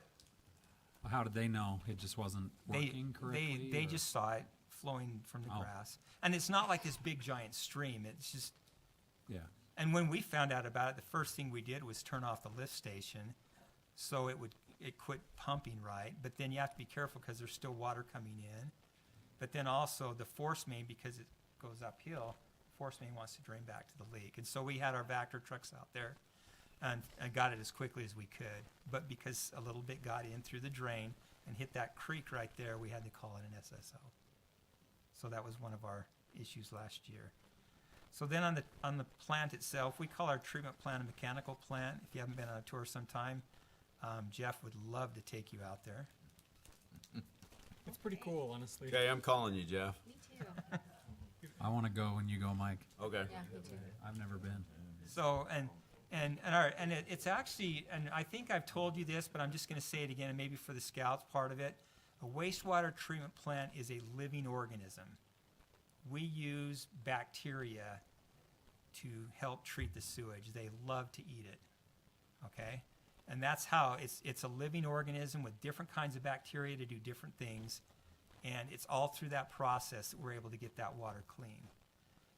How did they know it just wasn't working correctly? They just saw it flowing from the grass. And it's not like this big giant stream. It's just. Yeah. And when we found out about it, the first thing we did was turn off the lift station so it quit pumping right. But then you have to be careful because there's still water coming in. But then also the force main, because it goes uphill, force main wants to drain back to the leak. And so we had our Vector trucks out there and got it as quickly as we could. But because a little bit got in through the drain and hit that creek right there, we had to call it an SSO. So that was one of our issues last year. So then on the plant itself, we call our treatment plant a mechanical plant. If you haven't been on a tour sometime, Jeff would love to take you out there. It's pretty cool, honestly. Okay, I'm calling you, Jeff. Me too. I want to go when you go, Mike. Okay. Yeah, me too. I've never been. So it's actually, and I think I've told you this, but I'm just going to say it again, and maybe for the scouts part of it, a wastewater treatment plant is a living organism. We use bacteria to help treat the sewage. They love to eat it. Okay, and that's how it's a living organism with different kinds of bacteria to do different things, and it's all through that process that we're able to get that water clean.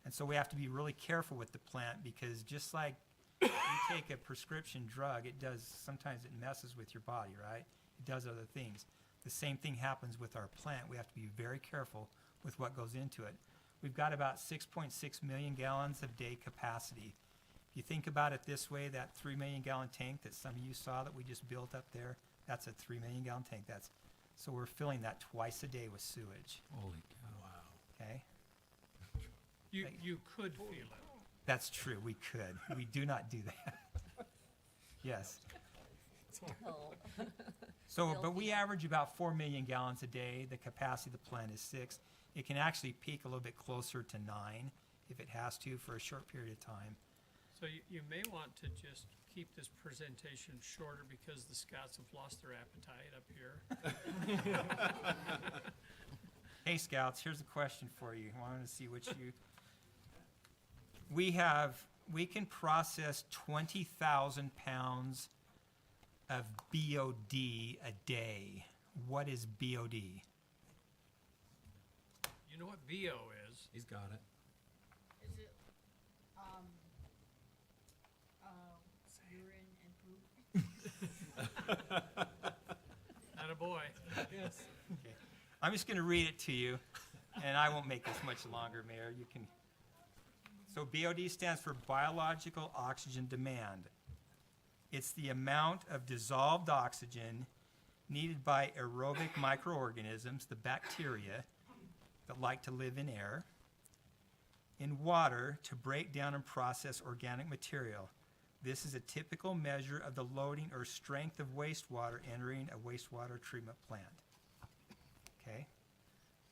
And so we have to be really careful with the plant, because just like you take a prescription drug, sometimes it messes with your body, right? It does other things. The same thing happens with our plant. We have to be very careful with what goes into it. We've got about 6.6 million gallons of day capacity. If you think about it this way, that 3 million gallon tank that some of you saw that we just built up there, that's a 3 million gallon tank. So we're filling that twice a day with sewage. Holy cow. Wow. Okay? You could feel it. That's true, we could. We do not do that. Yes. So, but we average about 4 million gallons a day. The capacity of the plant is 6. It can actually peak a little bit closer to 9 if it has to for a short period of time. So you may want to just keep this presentation shorter because the scouts have lost their appetite up here. Hey Scouts, here's a question for you. I want to see what you... We can process 20,000 pounds of BOD a day. What is BOD? You know what BO is? He's got it. Is it, urine and poop? Attaboy. Yes. Okay. I'm just going to read it to you, and I won't make this much longer, Mayor. You can. So BOD stands for biological oxygen demand. It's the amount of dissolved oxygen needed by aerobic microorganisms, the bacteria that like to live in air, in water to break down and process organic material. This is a typical measure of the loading or strength of wastewater entering a wastewater treatment plant. Okay?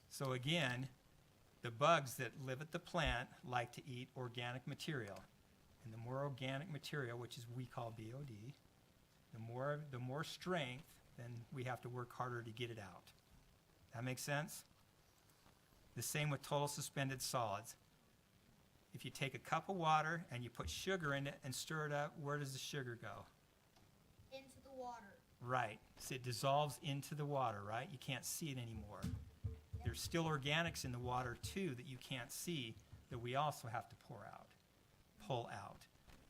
So again, the bugs that live at the plant like to eat organic material. And the more organic material, which is we call BOD, the more strength, then we have to work harder to get it out. That makes sense? The same with total suspended solids. If you take a cup of water and you put sugar in it and stir it up, where does the sugar go? Into the water. Right. So it dissolves into the water, right? You can't see it anymore. There's still organics in the water too that you can't see that we also have to pull out.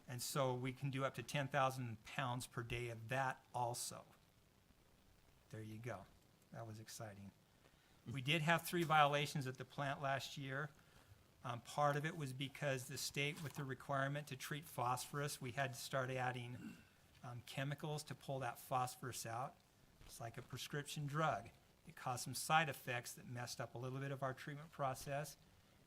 And so we can do up to 10,000 pounds per day of that also. There you go. That was exciting. We did have 3 violations at the plant last year. Part of it was because the state, with the requirement to treat phosphorus, we had to start adding chemicals to pull that phosphorus out. It's like a prescription drug. It caused some side effects that messed up a little bit of our treatment process,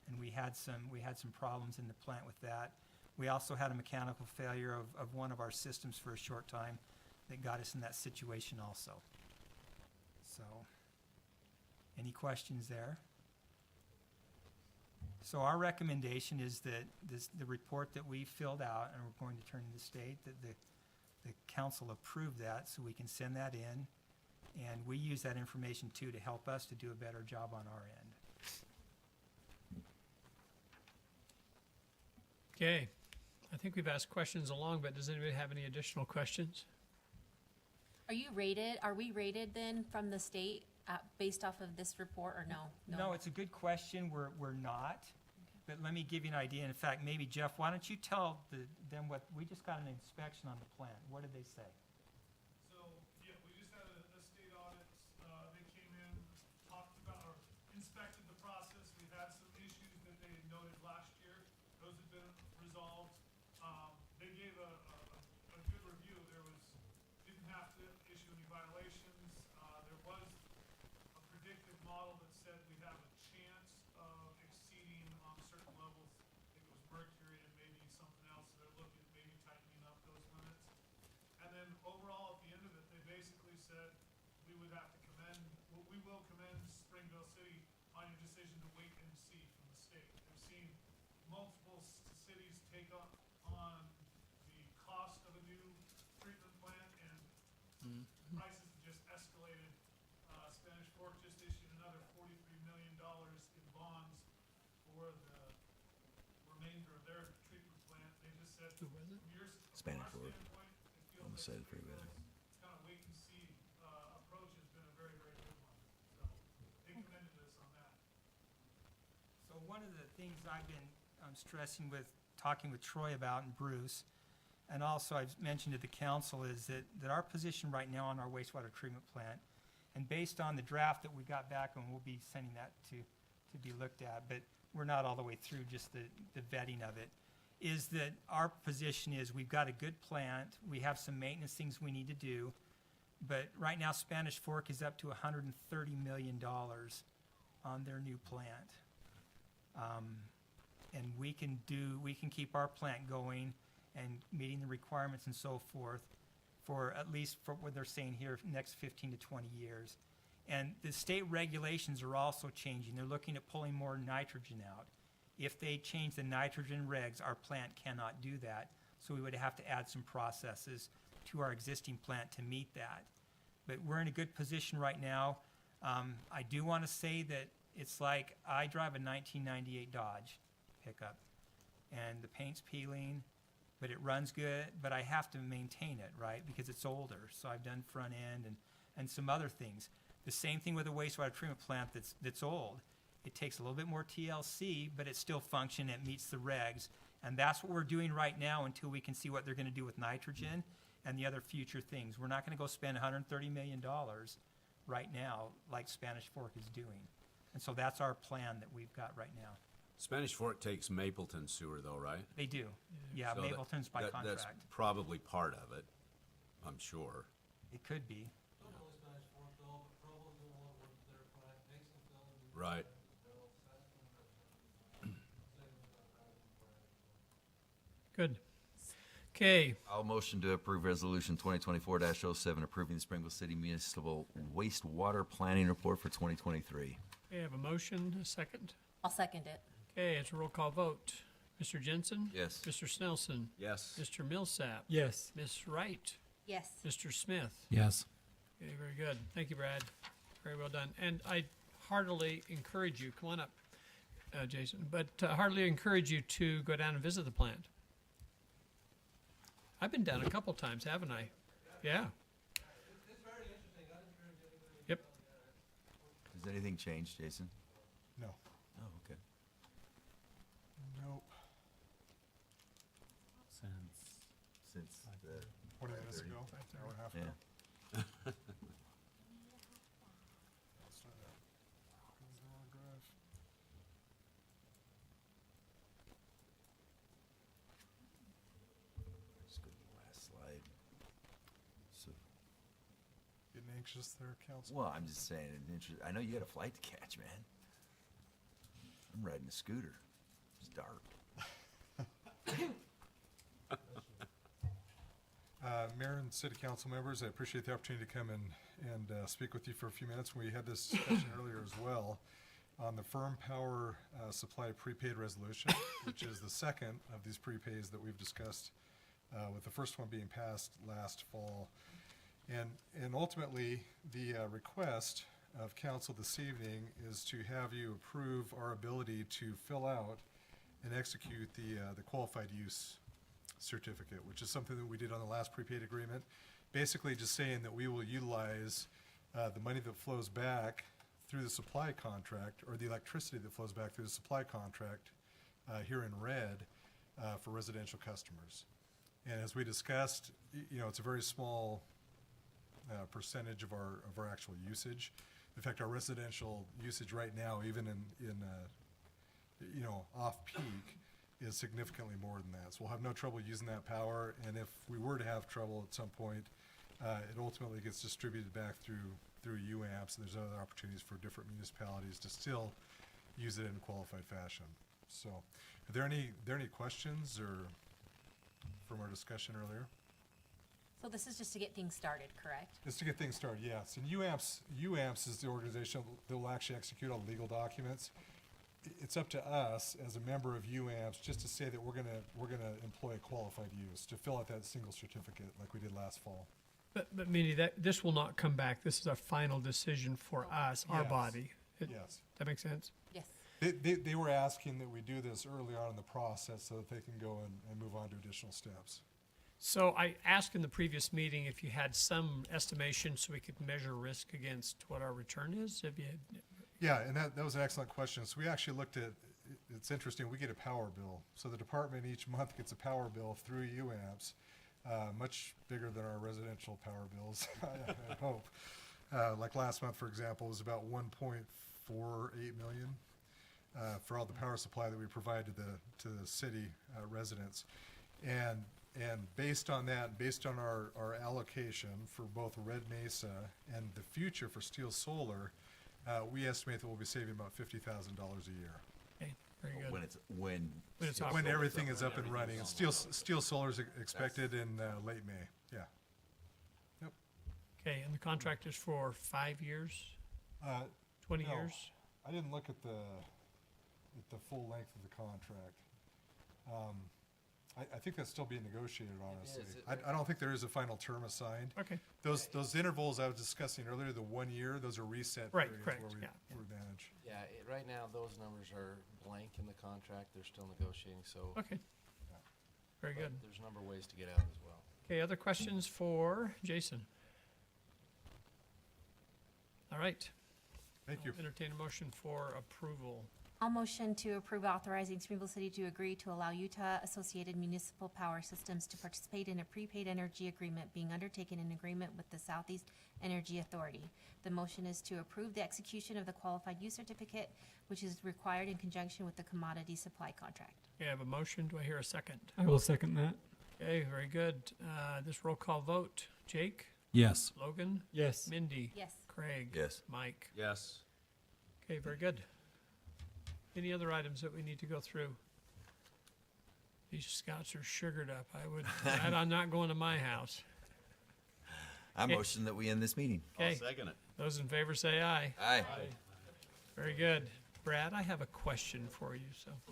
and we had some problems in the plant with that. We also had a mechanical failure of one of our systems for a short time that got us in that situation also. So, any questions there? So our recommendation is that the report that we filled out and we're going to turn to the state, that the council approve that so we can send that in. And we use that information too to help us to do a better job on our end. Okay. I think we've asked questions along, but does anybody have any additional questions? Are we rated then from the state based off of this report or no? No, it's a good question. We're not. But let me give you an idea. In fact, maybe Jeff, why don't you tell them what, we just got an inspection on the plant. What did they say? So, yeah, we just had a state audit. They came in, talked about, or inspected the process. We had some issues that they had noted last year. Those have been resolved. They gave a good review. Didn't have to issue any violations. There was a predictive model that said we have a chance of exceeding on certain levels. I think it was mercury and maybe something else. So they're looking at maybe tightening up those limits. And then overall, at the end of it, they basically said we will commend Springville City on your decision to wait and see from the state. They've seen multiple cities take on the cost of a new treatment plant, and prices have just escalated. Spanish Fork just issued another $43 million in bonds for the remainder of their treatment plant. They just said, Who was it? Spanish from our Fork. standpoint, it feels On the like side of freeway. Springville's kind of wait and see approach has been a very, very good one. So they commended us on that. So one of the things I've been stressing with, talking with Troy about and Bruce, and also I've mentioned to the council, is that our position right now on our wastewater treatment plant, and based on the draft that we got back, and we'll be sending that to be looked at, but we're not all the way through just the vetting of it, is that our position is we've got a good plant, we have some maintenance things we need to do, but right now Spanish Fork is up to $130 million on their new plant. And we can keep our plant going and meeting the requirements and so forth for at least, for what they're saying here, next 15 to 20 years. And the state regulations are also changing. They're looking at pulling more nitrogen out. If they change the nitrogen regs, our plant cannot do that. So we would have to add some processes to our existing plant to meet that. But we're in a good position right now. I do want to say that it's like I drive a 1998 Dodge pickup, and the paint's peeling, but it runs good, but I have to maintain it, right, because it's older. So I've done front end and some other things. The same thing with a wastewater treatment plant that's old. It takes a little bit more TLC, but it still functions, it meets the regs. And that's what we're doing right now until we can see what they're going to do with nitrogen and the other future things. We're not going to go spend $130 million right now like Spanish Fork is doing. And so that's our plan that we've got right now. Spanish Fork takes Mapleton sewer, though, right? They do. Yeah, So Mapleton's by contract. That's probably part of it, I'm sure. It could be. Right. Good. Okay, I'll motion to approve Resolution 2024-07, approving the Springville City Municipal Wastewater Planning Report for 2023. we have a motion, a second. I'll second it. Okay, it's a roll call vote. Mr. Jensen? Yes. Mr. Snelson? Yes. Mr. Millsap? Yes. Ms. Wright? Yes. Mr. Smith? Yes. Okay, very good. Thank you, Brad. Very well done. And I heartily encourage you, come on up, Jason, but heartily encourage you to go down and visit the plant. I've been down a couple times, haven't I? Yeah. Yep. Has anything changed, Jason? No. Oh, okay. Nope. Since the 20 minutes 5:30. ago, hour and a half Yeah. ago. Let's go to the last slide. So, Getting anxious there, Council? well, I'm just saying, I know you got a flight to catch, man. I'm riding a scooter. It's dark. Mayor and City Council members, I appreciate the opportunity to come and speak with you for a few minutes. We had this discussion earlier as well on the firm power supply prepaid resolution, which is the second of these prepays that we've discussed, with the first one being passed last fall. And ultimately, the request of council this evening is to have you approve our ability to fill out and execute the qualified use certificate, which is something that we did on the last prepaid agreement. Basically just saying that we will utilize the money that flows back through the supply contract, or the electricity that flows back through the supply contract here in red for residential customers. And as we discussed, it's a very small percentage of our actual usage. In fact, our residential usage right now, even in off-peak, is significantly more than that. So we'll have no trouble using that power, and if we were to have trouble at some point, it ultimately gets distributed back through UAMPS, and there's other opportunities for different municipalities to still use it in a qualified fashion. So, are there any questions or from our discussion earlier? So this is just to get things started, correct? Just to get things started, yes. And UAMPS is the organization that will actually execute all legal documents. It's up to us as a member of UAMPS just to say that we're gonna employ qualified use to fill out that single certificate like we did last fall. But Mindy, this will not come back. This is a final decision for us, our Yes. body. Yes. That makes sense? Yes. They were asking that we do this early on in the process so that they can go and move on to additional steps. So I asked in the previous meeting if you had some estimation so we could measure risk against what our return is. Have you? Yeah, and that was an excellent question. So we actually looked at, it's interesting, we get a power bill. So the department each month gets a power bill through UAMPS, much bigger than our residential power bills, I hope. Like last month, for example, was about 1.48 million for all the power supply that we provide to the city residents. And based on that, based on our allocation for both Red Mesa and the future for Steel Solar, we estimate that we'll be saving about $50,000 a year. Okay, very good. When it's When everything is up and running. And Steel Solar is expected in late May. Yeah. Yep. Okay, and the contract is for 5 years, 20 No, years? I didn't look at the full length of the contract. I think that's still being negotiated, honestly. I don't think there is a final term assigned. Okay. Those intervals I was discussing earlier, the 1 year, those are reset Right, periods correct, where yeah. we manage. Yeah, right now, those numbers are blank in the contract. They're still negotiating, so. Okay. Very but good. There's a number of ways to get out as well. Okay, other questions for Jason? All right. Thank you. I'll entertain a motion for approval. I'll motion to approve authorizing Springville City to agree to allow Utah Associated Municipal Power Systems to participate in a prepaid energy agreement being undertaken in agreement with the Southeast Energy Authority. The motion is to approve the execution of the qualified use certificate, which is required in conjunction with the commodity supply contract. Okay, I have a motion. Do I hear a second? I will second that. Okay, very good. This roll call vote. Jake? Yes. Logan? Yes. Mindy? Yes. Craig? Yes. Mike? Yes. Okay, very good. Any other items that we need to go through? These scouts are sugared up. I'm not going to my house. I Okay. motion that we end this meeting. Okay. Second it. Those in favor say aye. Aye. Very good. Brad, I have a question for you. So